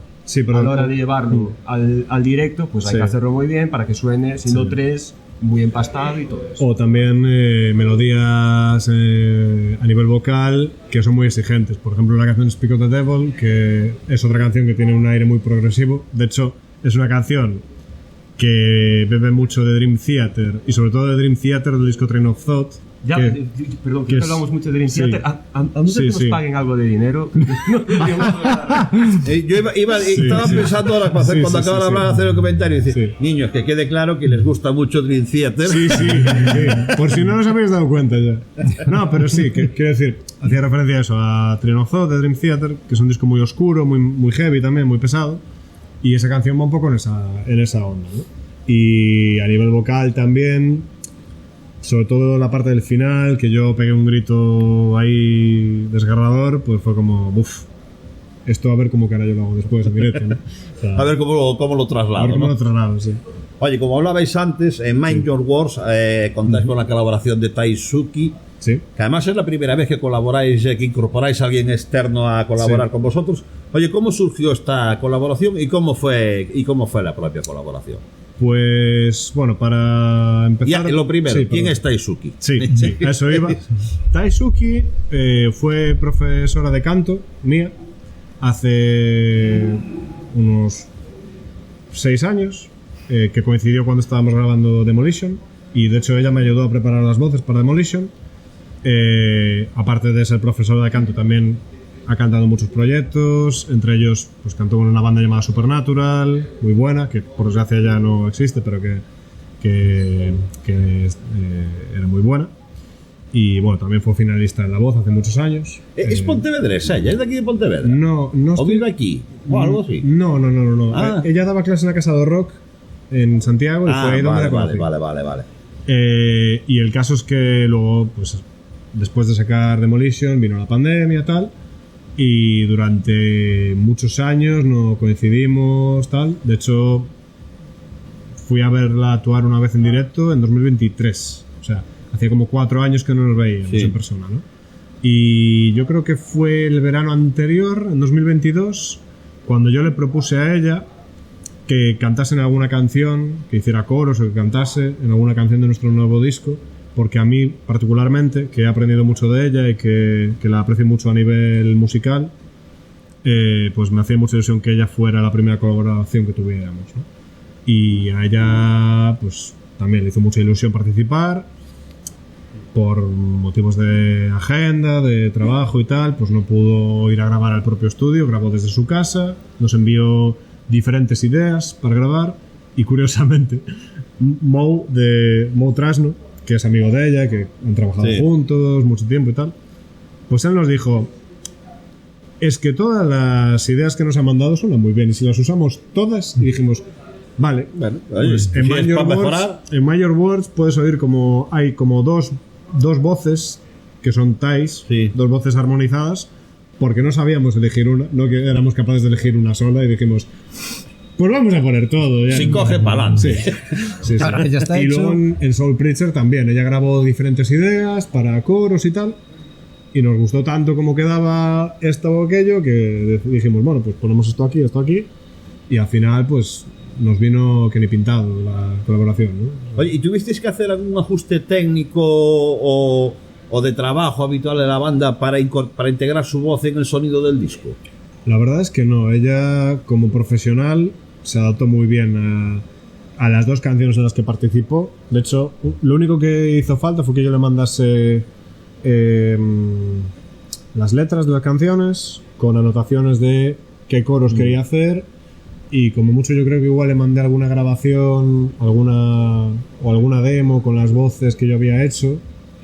la hora de llevarlo al directo, pues hay que hacerlo muy bien para que suene, siendo tres, muy empastado y todo eso. O también melodías a nivel vocal que son muy exigentes. Por ejemplo, la canción Speak of the Devil, que es otra canción que tiene un aire muy progresivo. De hecho, es una canción que bebe mucho de Dream Theater y sobre todo de Dream Theater del disco Train of Thought. Ya, perdón, que hablamos mucho de Dream Theater. A no ser que nos paguen algo de dinero. Yo estaba pensando ahora cuando acaban de hablar, hacer el comentario y decir, niños, que quede claro que les gusta mucho Dream Theater. Sí. Por si no os habéis dado cuenta ya. No, pero sí, quiero decir, hacía referencia a eso, a Train of Thought de Dream Theater, que es un disco muy oscuro, muy heavy también, muy pesado. Y esa canción va un poco en esa onda, ¿no? Y a nivel vocal también, sobre todo la parte del final, que yo pegué un grito ahí desgarrador, pues fue como, uff, esto a ver cómo carajo lo hago después en directo, ¿no? O sea, a ver cómo lo traslado. A ver cómo lo traslado, sí. Oye, como hablabais antes, en Mind Your Words contáis con la colaboración de Taisuke, Sí. Que además es la primera vez que colaboráis, que incorporáis a alguien externo a colaborar con vosotros. Oye, ¿cómo surgió esta colaboración y cómo fue la propia colaboración? Pues bueno, para empezar... Lo primero, ¿quién es Taisuke? Sí, a eso iba. Taisuke fue profesora de canto mía hace unos 6 años, que coincidió cuando estábamos grabando Demolition, y de hecho ella me ayudó a preparar las voces para Demolition. Aparte de ser profesora de canto, también ha cantado muchos proyectos, entre ellos pues cantó con una banda llamada Supernatural, muy buena, que por desgracia ya no existe, pero que era muy buena. Y bueno, también fue finalista en La Voz hace muchos años. ¿Es pontevedresa ella? ¿Es de aquí de Pontevedra? No. ¿O vive aquí? ¿O algo así? No. Ah. Ella daba clases en la Casa de Rock en Santiago y fue ahí donde la conocí. Vale. Y el caso es que luego, pues después de sacar Demolition, vino la pandemia y tal, y durante muchos años no coincidimos, tal. De hecho, fui a verla actuar una vez en directo en 2023. O sea, hacía como 4 años que no nos veíamos en persona, ¿no? Y yo creo que fue el verano anterior, en 2022, cuando yo le propuse a ella que cantase en alguna canción, que hiciera coros o que cantase en alguna canción de nuestro nuevo disco, porque a mí particularmente, que he aprendido mucho de ella y que la aprecio mucho a nivel musical, pues me hacía mucha ilusión que ella fuera la primera colaboración que tuviéramos, ¿no? Y a ella pues también le hizo mucha ilusión participar. Por motivos de agenda, de trabajo y tal, pues no pudo ir a grabar al propio estudio, grabó desde su casa, nos envió diferentes ideas para grabar y curiosamente Mo Trasno, que es amigo de ella, que han trabajado juntos mucho tiempo y tal, pues él nos dijo: es que todas las ideas que nos han mandado suenan muy bien y si las usamos todas, y dijimos: vale, Bueno, pues oye, en Major Words puedes oír como hay como dos voces que son ties, dos voces armonizadas, porque no sabíamos elegir una, no que éramos capaces de elegir una sola y dijimos: pues vamos a poner todo. Ya. Si coge pa'lante. Sí. Ahora que ya está y hecho. luego en Soul Preacher también, ella grabó diferentes ideas para coros y tal, y nos gustó tanto como quedaba esto o aquello que dijimos: bueno, pues ponemos esto aquí, y al final pues nos vino que ni pintado la colaboración, ¿no? Oye, ¿y tuvisteis que hacer algún ajuste técnico o de trabajo habitual de la banda para integrar su voz en el sonido del disco? La verdad es que no, ella como profesional se adaptó muy bien a las 2 canciones en las que participó. De hecho, lo único que hizo falta fue que yo le mandase las letras de las canciones con anotaciones de qué coros quería hacer. Y como mucho yo creo que igual le mandé alguna grabación, alguna demo con las voces que yo había hecho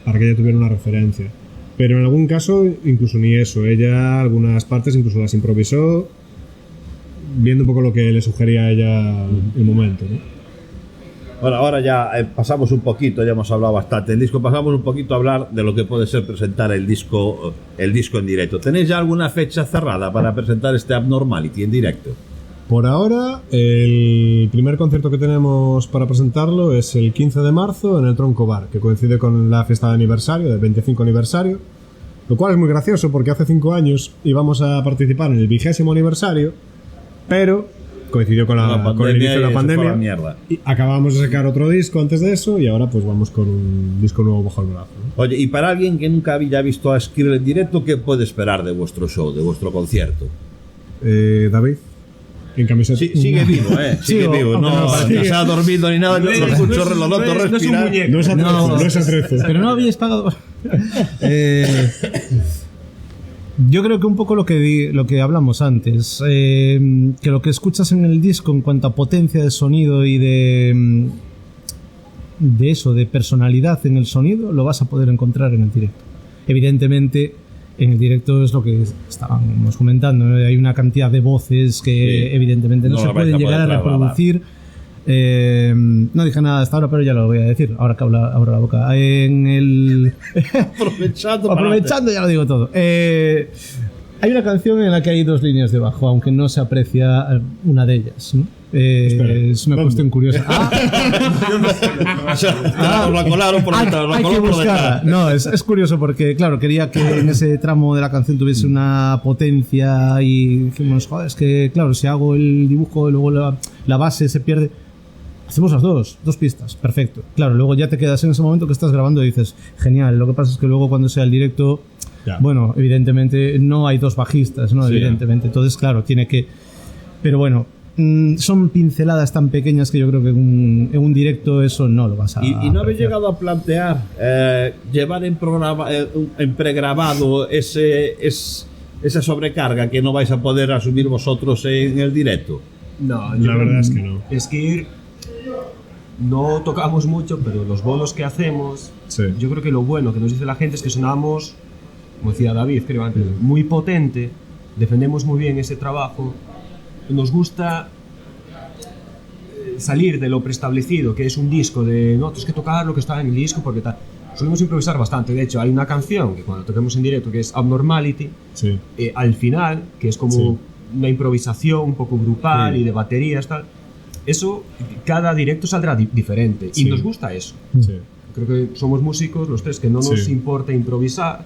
para que ella tuviera una referencia. Pero en algún caso incluso ni eso. Ella algunas partes incluso las improvisó viendo un poco lo que le sugería a ella el momento, ¿no? Bueno, ahora ya pasamos un poquito, ya hemos hablado bastante del disco, pasamos un poquito a hablar de lo que puede ser presentar el disco en directo. ¿Tenéis ya alguna fecha cerrada para presentar este Abnormality en directo? Por ahora, el primer concierto que tenemos para presentarlo es el 15 de marzo en el Tronco Bar, que coincide con la fiesta de aniversario, del 25 aniversario, lo cual es muy gracioso porque hace 5 años íbamos a participar en el 20º aniversario, pero coincidió con el inicio de la pandemia y acabamos de sacar otro disco antes de eso y ahora pues vamos con un disco nuevo bajo el brazo, ¿no? Oye, y para alguien que nunca había visto a Skrill en directo, ¿qué puede esperar de vuestro show, de vuestro concierto? David, en camiseta. Sí, sigue vivo, sigue vivo. No se ha dormido ni nada. Yo lo escucho, lo noto respirar. No es atrezo. Pero no habíais pagado. Yo creo que un poco lo que hablamos antes, que lo que escuchas en el disco en cuanto a potencia de sonido y de eso, de personalidad en el sonido, lo vas a poder encontrar en el directo. Evidentemente, en el directo es lo que estábamos comentando, ¿no? Hay una cantidad de voces que evidentemente no se pueden llegar a reproducir. No dije nada hasta ahora, pero ya lo voy a decir, ahora que abro la boca. Aprovechando, ya lo digo todo. Hay una canción en la que hay 2 líneas de bajo, aunque no se aprecia una de ellas, ¿no? Es una cuestión curiosa. Hay que buscarla. No, es curioso porque, claro, quería que en ese tramo de la canción tuviese una potencia y dijimos, joder, es que, claro, si hago el dibujo y luego la base se pierde. Hacemos las dos pistas, perfecto. Claro, luego ya te quedas en ese momento que estás grabando y dices, genial. Lo que pasa es que luego cuando sea el directo, bueno, evidentemente no hay 2 bajistas, ¿no? Evidentemente. Entonces, claro, tiene que... Pero bueno, son pinceladas tan pequeñas que yo creo que en un directo eso no lo vas a... ¿Y no habéis llegado a plantear llevar en pregrabado esa sobrecarga que no vais a poder asumir vosotros en el directo? No, la verdad es que no. Es que no tocamos mucho, pero los bolos que hacemos, yo creo que lo bueno que nos dice la gente es que sonamos, como decía David, creo antes, muy potente, defendemos muy bien ese trabajo, nos gusta salir de lo preestablecido, que es un disco de no, tienes que tocar lo que está en el disco porque tal. solemos improvisar bastante. De hecho, hay una canción que cuando toquemos en directo que es Abnormality, Sí. al final, que es como Sí. una improvisación un poco grupal Sí. y de baterías, tal. Eso, cada directo saldrá diferente. Sí. Y nos gusta eso. Sí. Creo que somos músicos los tres que no nos Sí. importa improvisar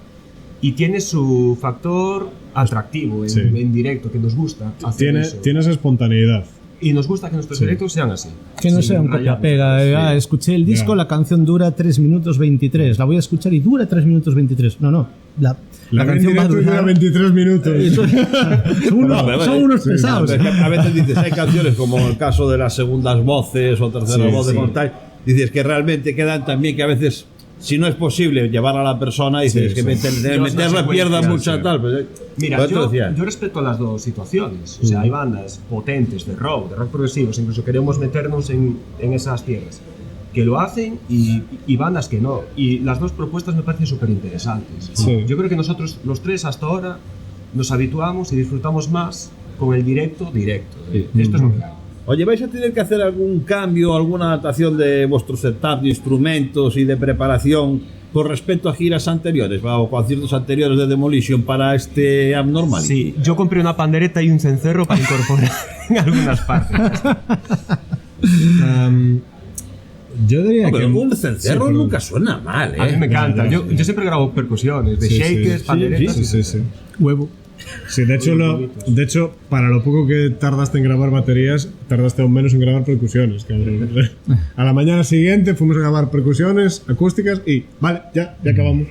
y tiene su factor atractivo Sí. en directo, que nos gusta hacer eso. Tiene esa espontaneidad. Y nos gusta que nuestros Sí. directos sean así. Que no Sin sea un rayarnos. copia-pega. Escuché el disco, Ya. la canción dura 3 minutos 23. La voy a escuchar y dura 3 minutos 23. No. La canción va a durar. 23 minutos. Son unos pesados. Pero es que a veces dices, hay canciones como el caso de las segundas voces o terceras Sí, voces, sí. o tal, dices que realmente quedan también que a veces, si no es posible llevar a la persona, dices Sí, que sí. meterle secuencia, pierda sí. mucha tal. Pues, Mira, por eso yo decía. respeto las dos situaciones. O sea, hay bandas potentes de rock progresivos, incluso queremos meternos en esas tierras, que lo hacen y bandas que no. Y las dos propuestas me parecen súper interesantes. Sí. Yo creo que nosotros, los tres hasta ahora, nos habituamos y disfrutamos más con el directo. Sí. Esto es lo que hay. Oye, ¿vais a tener que hacer algún cambio, alguna adaptación de vuestro setup de instrumentos y de preparación con respecto a giras anteriores o conciertos anteriores de Demolition para este Abnormal? Sí, yo compré una pandereta y un cencerro para incorporar en algunas partes. Yo diría Pero que un cencerro Sí, pero- nunca suena mal, ¿eh? A mí me encanta. Ya, yo siempre grabo percusiones, de Sí, sí. shakers, Sí, panderetas. Sí. Huevo. Sí, de hecho, para lo poco que tardaste en grabar baterías, tardaste aún menos en grabar percusiones, cabrón. A la mañana siguiente fuimos a grabar percusiones acústicas y vale, ya acabamos.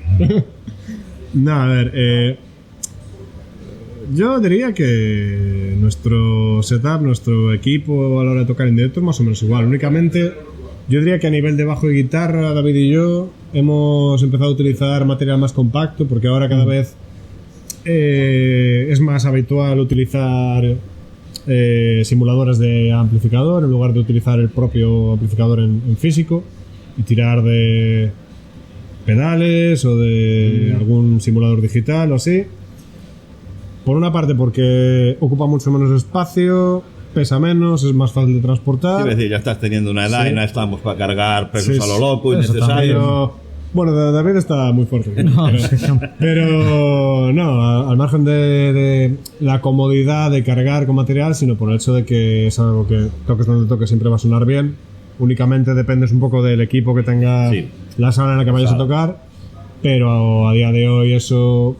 No, a ver, yo diría que nuestro setup, nuestro equipo a la hora de tocar en directo es más o menos igual. Únicamente, yo diría que a nivel de bajo y guitarra, David y yo hemos empezado a utilizar material más compacto porque ahora cada vez es más habitual utilizar simuladores de amplificador en lugar de utilizar el propio amplificador en físico y tirar de pedales o de algún simulador digital o así. Por una parte porque ocupa mucho menos espacio, pesa menos, es más fácil de transportar. Es decir, ya estás teniendo una edad Sí. y no estamos para cargar pesos Sí, a lo loco, eso innecesario. Pero, bueno, David está muy fuerte. No, Pero no, al margen de la comodidad de cargar con material, sino por el hecho de que es algo que toques donde toques siempre va a sonar bien. Únicamente dependes un poco del equipo que tenga Sí. la sala en la que vayas a tocar. Pero a día de hoy eso...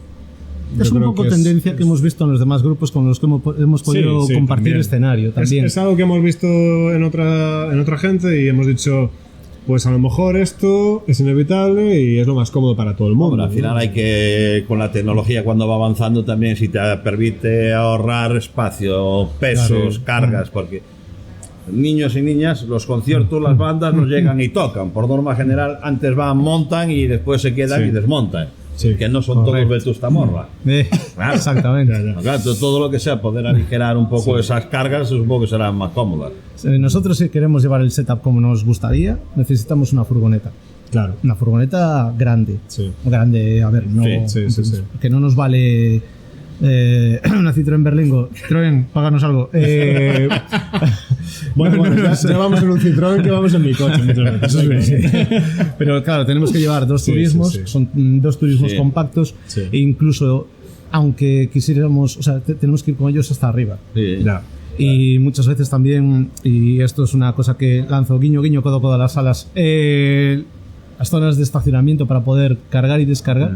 Es yo un creo poco que tendencia que hemos visto en los demás grupos con los que hemos podido Sí, sí, compartir también. escenario también. Es algo que hemos visto en otra gente y hemos dicho, pues a lo mejor esto es inevitable y es lo más cómodo para todo el mundo. Bueno, al final hay que, con la tecnología cuando va avanzando también, si te permite ahorrar espacio, pesos, cargas, porque niños y niñas, los conciertos, las bandas nos llegan y tocan. Por norma general, antes van, montan y después se quedan Sí. y desmontan. Sí. Que no son Correcto. todos Vetusta Morla. Claro. Exactamente. Claro, todo lo que sea poder aligerar un poco esas cargas, supongo que serán más cómodas. Nosotros, si queremos llevar el setup como nos gustaría, necesitamos una furgoneta. Claro. Una furgoneta grande. Sí. Grande, a ver, no. Sí. Que no nos vale. Una Citroën Berlingo. Citroën, páganos algo. Bueno, ya vamos en un Citroën que vamos en mi coche. muchas veces. Eso es bien. Pero claro, tenemos que llevar dos Sí, turismos, sí, sí. son dos turismos Sí. compactos, Sí. e incluso, aunque quisiéramos, o sea, tenemos que ir con ellos hasta arriba. Sí. Ya. Y muchas veces también, y esto es una cosa que lanzo guiño, guiño, codo, codo a las salas, las zonas de estacionamiento para poder cargar y descargar.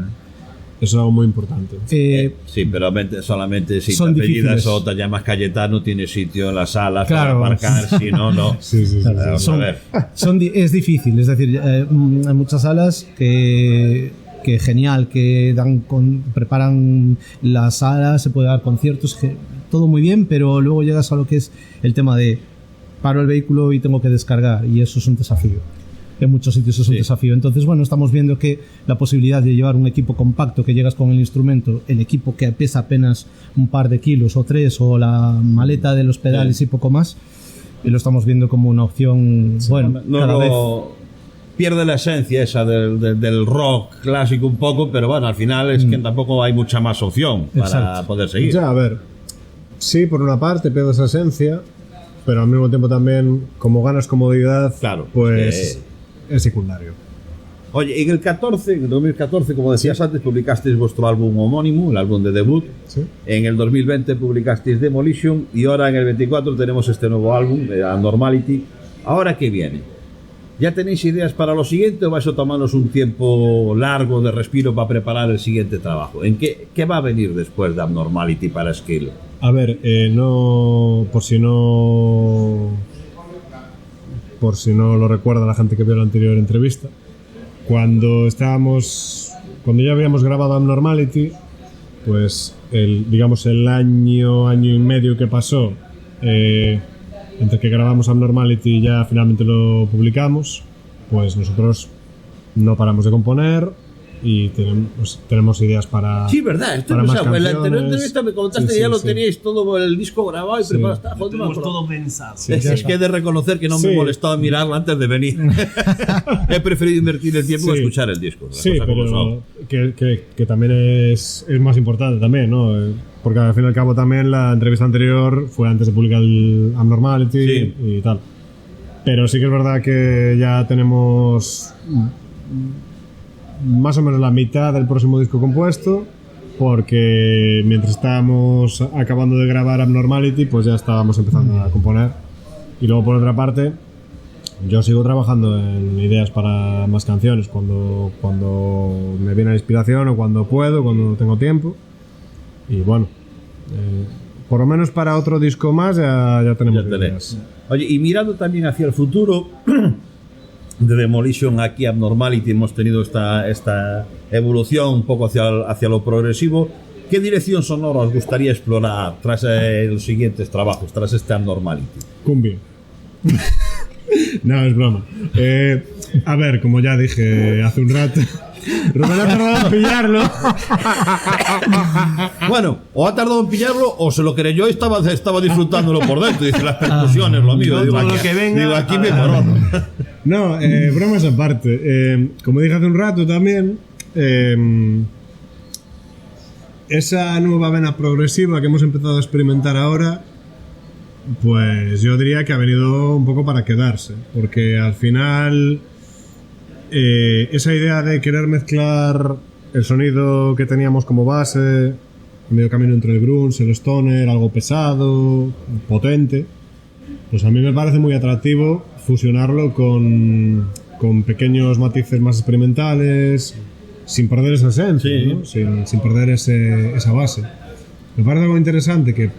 Eso es algo muy importante. Sí, pero solamente si Son te apellidas difíciles. o te llamas Cayetano, tienes sitio en la sala Claro. para aparcar, si no, no. Sí. Vamos a ver. Es difícil, es decir, hay muchas salas que genial, que preparan la sala, se puede dar conciertos, que todo muy bien, pero luego llegas a lo que es el tema de paro el vehículo y tengo que descargar, y eso es un desafío. En muchos sitios es un desafío. Entonces, bueno, estamos viendo que la posibilidad de llevar un equipo compacto, que llegas con el instrumento, el equipo que pesa apenas un par de kilos o 3, o la maleta de los pedales y poco más, y lo estamos viendo como una opción, bueno, No cada vez. pierde la esencia esa del rock clásico un poco, pero bueno, al final es que tampoco hay mucha más opción para Exacto. poder seguir. Ya, a ver. Sí, por una parte pierde esa esencia, pero al mismo tiempo también, como ganas comodidad, Claro, pues es secundario. Oye, en el 2014, como decías antes, publicasteis vuestro álbum homónimo, el álbum de debut. Sí. En el 2020 publicasteis Demolition y ahora en el 24 tenemos este nuevo álbum, Abnormality. ¿Ahora qué viene? ¿Ya tenéis ideas para lo siguiente o vais a tomarnos un tiempo largo de respiro para preparar el siguiente trabajo? ¿En qué va a venir después de Abnormality para Skill? A ver, por si no lo recuerda la gente que vio la anterior entrevista, cuando ya habíamos grabado Abnormality, pues el año y medio que pasó entre que grabamos Abnormality y ya finalmente lo publicamos, pues nosotros no paramos de componer y tenemos ideas para. Sí, verdad, esto para no más sé, en la anterior canciones. entrevista me contaste que ya lo teníais todo el disco grabado y preparado. Lo tenemos todo pensado. Es que he de reconocer que no me he molestado en mirarlo antes de venir. He preferido invertir el tiempo en escuchar el disco. Sí, pero que también es más importante también, ¿no? Porque al fin y al cabo también la entrevista anterior fue antes de publicar el Abnormality y tal. Pero sí que es verdad que ya tenemos más o menos la mitad del próximo disco compuesto, porque mientras estábamos acabando de grabar Abnormality, pues ya estábamos empezando a componer. Y luego por otra parte, yo sigo trabajando en ideas para más canciones cuando me viene la inspiración o cuando puedo, cuando tengo tiempo. Y bueno, por lo menos para otro disco más ya tenemos ideas. Oye, y mirando también hacia el futuro de Demolition, aquí Abnormality hemos tenido esta evolución un poco hacia lo progresivo. ¿Qué dirección sonora os gustaría explorar tras los siguientes trabajos, tras este Abnormality? Cumbia. No, es broma. A ver, como ya dije hace un rato, Rubén ha tardado en pillarlo. Bueno, o ha tardado en pillarlo o se lo creyó y estaba disfrutándolo por dentro. Dice, las percusiones, lo mío. Digo, todo lo que venga. Digo, aquí me corono. No, bromas aparte. Como dije hace un rato también, esa nueva vena progresiva que hemos empezado a experimentar ahora, pues yo diría que ha venido un poco para quedarse, porque al final esa idea de querer mezclar el sonido que teníamos como base, medio camino entre el grunge, el stoner, algo pesado, potente, pues a mí me parece muy atractivo fusionarlo con pequeños matices más experimentales, sin perder esa esencia, ¿no? sin perder esa base. Me parece algo interesante que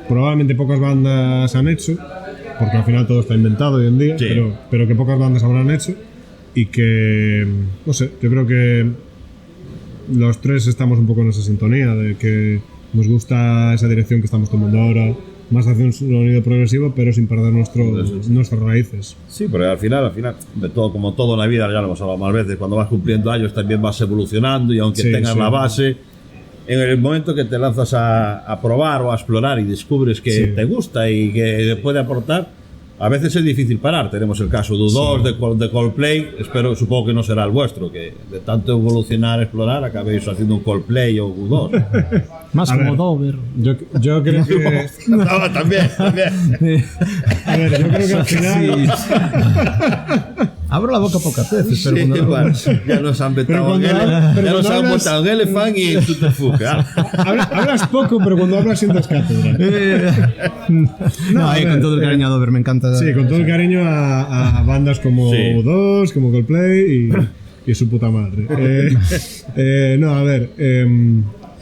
probablemente pocas bandas han hecho, porque al final todo está inventado hoy en día, pero que pocas bandas habrán hecho, y que, no sé, yo creo que los tres estamos un poco en esa sintonía de que nos gusta esa dirección que estamos tomando ahora, más hacia un sonido progresivo, pero sin perder nuestras raíces. Sí, porque al final, de todo, como todo en la vida, ya lo hemos hablado más veces, cuando vas cumpliendo años también vas evolucionando, y aunque tengas la base, en el momento que te lanzas a probar o a explorar y descubres que te gusta y que puede aportar, a veces es difícil parar. Tenemos el caso de U2, de Coldplay, supongo que no será el vuestro, que de tanto evolucionar, explorar, acabéis haciendo un Coldplay o U2. Más como Dover. Yo creo que... No, también. A ver, yo creo que al final... Abro la boca pocas veces, pero Sí, cuando... bueno, ya nos han vetado en Elephant y en Subterfuge. Hablas poco, pero cuando hablas sientas cátedra. No, con todo el cariño a Dover, me encanta. Sí, con todo el cariño a bandas como U2, como Coldplay y su puta madre. No, a ver,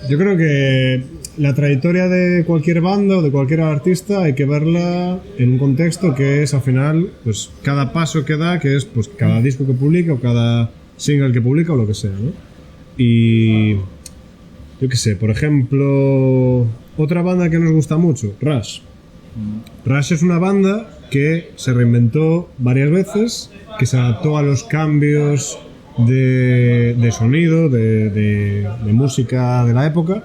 yo creo que la trayectoria de cualquier banda o de cualquier artista hay que verla en un contexto que es al final, pues cada paso que da, que es pues cada disco que publica o cada single que publica o lo que sea, ¿no? Y yo qué sé, por ejemplo, otra banda que nos gusta mucho, Rush. Rush es una banda que se reinventó varias veces, que se adaptó a los cambios de sonido, de música de la época.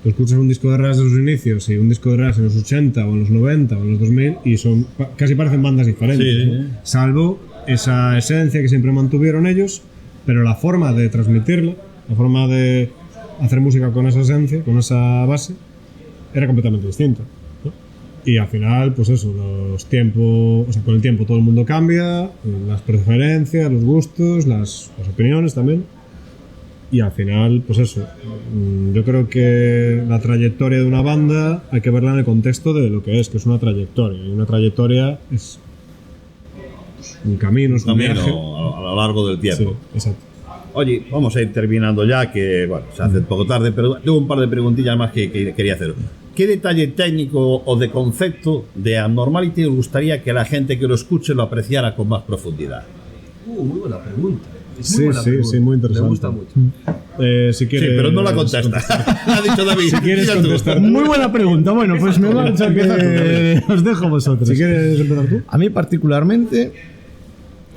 Tú escuchas un disco de Rush de sus inicios y un disco de Rush en los 80 o en los 90 o en los 2000 y casi parecen bandas diferentes, ¿no? Salvo esa esencia que siempre mantuvieron ellos, pero la forma de transmitirla, la forma de hacer música con esa esencia, con esa base, era completamente distinta, ¿no? Y al final, pues eso, los tiempos, o sea, con el tiempo todo el mundo cambia, las preferencias, los gustos, las opiniones también. Y al final, pues eso, yo creo que la trayectoria de una banda hay que verla en el contexto de lo que es una trayectoria. Y una trayectoria es un camino, es un viaje. A lo largo del tiempo. Sí, exacto. Oye, vamos a ir terminando ya, que bueno, se hace poco tarde, pero tengo un par de preguntillas más que quería hacer. ¿Qué detalle técnico o de concepto de Abnormality os gustaría que la gente que lo escuche lo apreciara con más profundidad? Muy buena pregunta. Sí, muy interesante. Me gusta mucho. Si quieres, sí, pero no la contesta. Ha dicho David. Si quieres contestar. Muy buena pregunta. Bueno, pues me va a echar que os dejo vosotros. Si quieres empezar tú. A mí particularmente,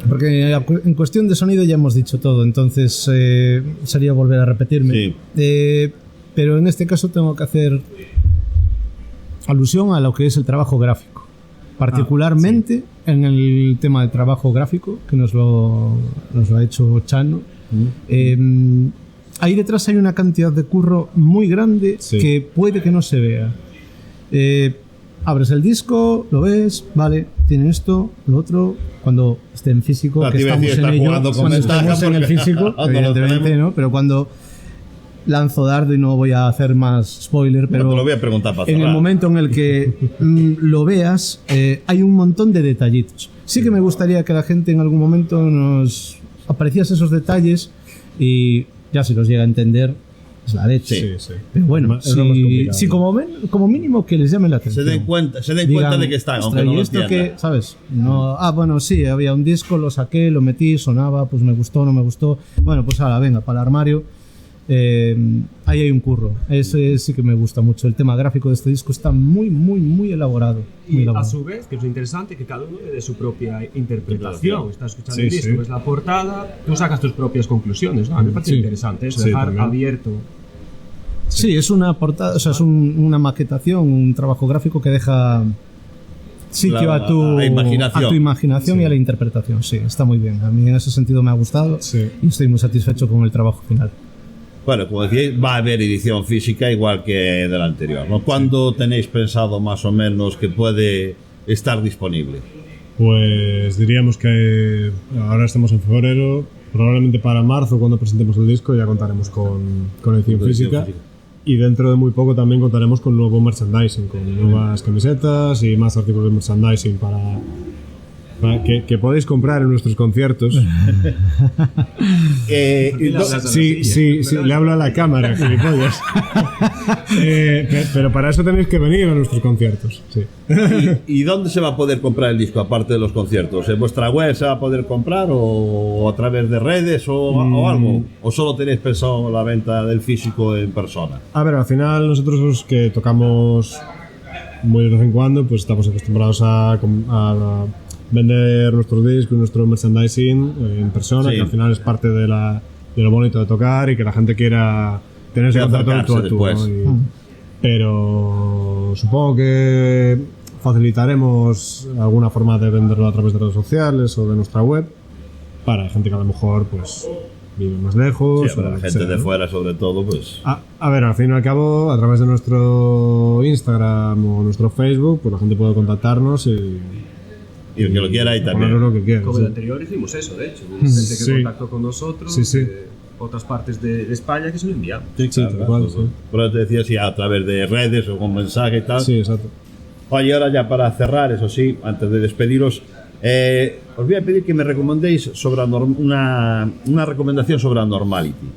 porque en cuestión de sonido ya hemos dicho todo, entonces sería volver a repetirme. Sí. Pero en este caso tengo que hacer alusión a lo que es el trabajo gráfico. Particularmente en el tema del trabajo gráfico, que nos lo ha hecho Chano. Ahí detrás hay una cantidad de curro muy grande que puede que no se vea. Abres el disco, lo ves, vale, tiene esto, lo otro. Cuando esté en físico, claro, que estamos en ello, cuando estemos en el físico, evidentemente, ¿no? Pero cuando lanzo dardo, y no voy a hacer más spoiler, pero no te lo voy a preguntar para en cerrar. el momento en el que lo veas, hay un montón de detallitos. Sí que me gustaría que la gente en algún momento nos apreciase esos detalles, y ya si los llega a entender es la leche. Sí. Pero bueno, es lo más complicado. si como mínimo que les llame la atención. Se den cuenta Digan, de que están, aunque "Ostras, no ¿y lo esto entiendan". qué?", ¿sabes? No, bueno, sí, había un disco, lo saqué, lo metí, sonaba, pues me gustó, no me gustó. Bueno, pues ahora, venga, para el armario. Ahí hay un curro. Ese sí que me gusta mucho. El tema gráfico de este disco está muy, muy, muy elaborado. Muy Y a elaborado. su vez, que es lo interesante, que cada uno le dé su propia interpretación. Estás escuchando el disco, sí. ves la portada, tú sacas tus propias conclusiones, ¿no? A mí me parece interesante eso, dejar también. abierto. Sí, es una portada, o sea, es una maquetación, un trabajo gráfico que deja sitio a tu imaginación y a la interpretación. Sí, está muy bien. A mí en ese sentido me ha gustado y estoy muy satisfecho con el trabajo final. Bueno, como decíais, va a haber edición física igual que del anterior, ¿no? ¿Cuándo tenéis pensado más o menos que puede estar disponible? Pues diríamos que ahora estamos en febrero, probablemente para marzo, cuando presentemos el disco, ya contaremos con edición física. Y dentro de muy poco también contaremos con nuevo merchandising, con nuevas camisetas y más artículos de merchandising para que podéis comprar en nuestros conciertos. Sí, le hablo a la cámara, gilipollas. Pero para eso tenéis que venir a nuestros conciertos. Sí. ¿Y dónde se va a poder comprar el disco, aparte de los conciertos? ¿En vuestra web se va a poder comprar o a través de redes o algo? ¿O solo tenéis pensado la venta del físico en persona? A ver, al final nosotros los que tocamos muy de vez en cuando, pues estamos acostumbrados a vender nuestros discos y nuestro merchandising en persona, que al final es parte de lo bonito de tocar y que la gente quiera tener ese contacto de tú a tú, ¿no? Pero supongo que facilitaremos alguna forma de venderlo a través de redes sociales o de nuestra web para gente que a lo mejor pues vive más lejos. Sí, para la gente de fuera sobre todo, pues... A ver, al fin y al cabo, a través de nuestro Instagram o nuestro Facebook, pues la gente puede contactarnos y el que lo quiera ahí también. Lo que quiera, Como el anterior hicimos eso, de hecho. Gente que contactó con nosotros, otras partes de España que se lo enviamos. Sí, claro. Por eso te decía, si a través de redes o con mensaje y tal. Sí, exacto. Oye, ahora ya para cerrar, eso sí, antes de despediros, os voy a pedir que me recomendéis sobre una recomendación sobre Abnormality.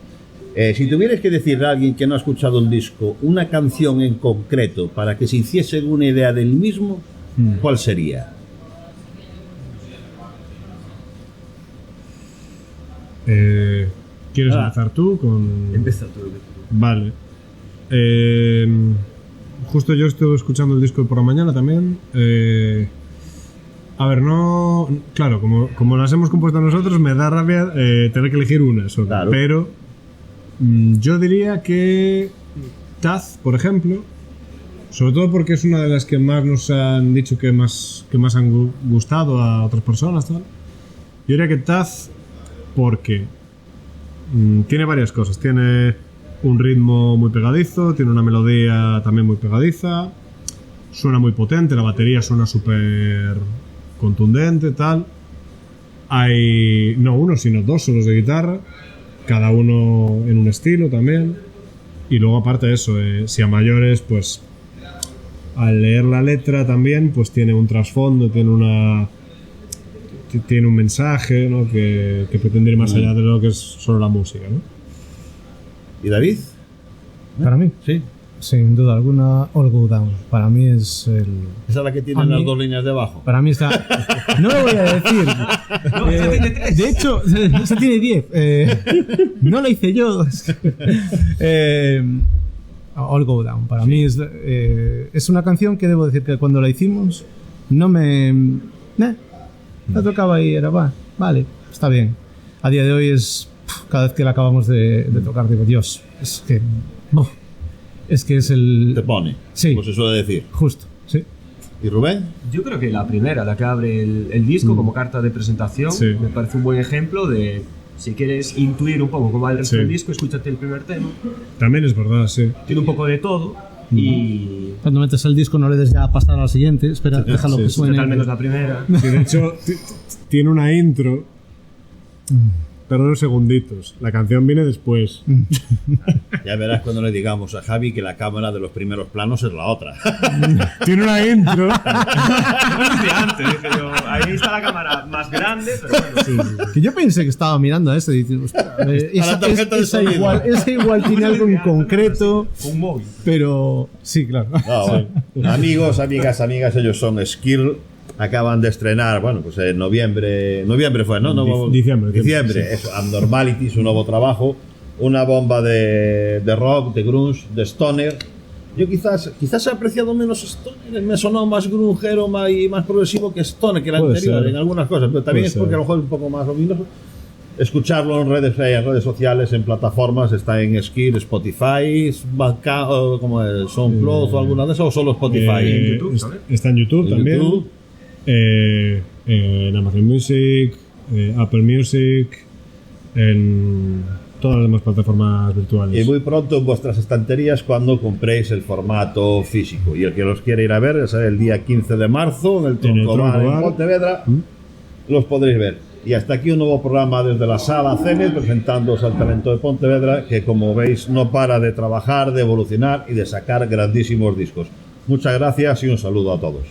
Si tuvierais que decirle a alguien que no ha escuchado un disco, una canción en concreto para que se hiciese una idea del mismo, ¿cuál sería? ¿Quieres empezar tú? Empieza tú. Vale. Justo yo estuve escuchando el disco por la mañana también. A ver, no... Claro, como las hemos compuesto nosotros, me da rabia tener que elegir una solo. Claro. Pero yo diría que Taz, por ejemplo, sobre todo porque es una de las que más nos han dicho que más han gustado a otras personas, tal. Yo diría que Taz, porque tiene varias cosas. Tiene un ritmo muy pegadizo, tiene una melodía también muy pegadiza. suena muy potente, la batería suena súper contundente, tal. Hay no uno, sino 2 solos de guitarra, cada uno en un estilo también. Y luego aparte de eso, si a mayores, pues al leer la letra también, pues tiene un trasfondo, tiene un mensaje, ¿no? que pretende ir más allá de lo que es solo la música, ¿no? ¿Y David? Para mí, Sí. sin duda alguna, All Go Down. Para mí es el... Esa es la que tiene A mí- las 2 líneas de abajo. Para mí está... No lo voy a decir. No, esa tiene 3. De hecho, esa tiene 10. No la hice yo. All Go Down. Para mí es una canción que debo decir que cuando la hicimos no me... la tocaba y era, vale, está bien. A día de hoy cada vez que la acabamos de tocar, digo, Dios, es que es el... Te pone. Sí. Pues se suele decir. Justo, sí. ¿Y Rubén? Yo creo que la primera, la que abre el disco como carta de presentación, Sí. me parece un buen ejemplo de, si quieres intuir un poco cómo va el resto Sí. del disco, escúchate el primer tema. También es verdad, sí. Tiene un poco de todo y Cuando metes el disco no le des ya a pasar a la siguiente. Espera, déjalo sí, que sí, suene. al menos la primera. Y de hecho, tiene una intro, pero unos segunditos. La canción viene después. Ya verás cuando le digamos a Javi que la cámara de los primeros planos es la otra. Tiene una intro. De antes, dije yo, ahí está la cámara más grande, pero bueno. Que yo pensé que estaba mirando a este y diciendo, "Hostia, la tarjeta de esa sonido". igual tiene algo en concreto, Un móvil. pero sí, claro. Amigos, amigas, ellos son Skill. Acaban de estrenar, bueno, pues en noviembre fue, ¿no? Diciembre. Eso, Abnormality, su nuevo trabajo, una bomba de rock, de grunge, de stoner. Yo quizás he apreciado menos stoner, me sonó más grungero más progresivo que stoner, que el Puede anterior ser. en algunas cosas, pero también Puede es porque ser. a lo mejor es un poco más luminoso. Escucharlo en redes sociales, en plataformas, está en Skill, Spotify, como el SoundCloud o alguna de esas, o solo Spotify. en YouTube también. Está en YouTube En también. YouTube. En Amazon Music, Apple Music, en todas las demás plataformas virtuales. Y muy pronto en vuestras estanterías cuando compréis el formato físico. Y el que los quiere ir a ver es el día 15 de marzo en el Tronco Bar en Pontevedra. Los podréis ver. Y hasta aquí un nuevo programa desde la Sala Cenit, presentándoos al talento de Pontevedra, que como veis no para de trabajar, de evolucionar y de sacar grandísimos discos. Muchas gracias y un saludo a todos.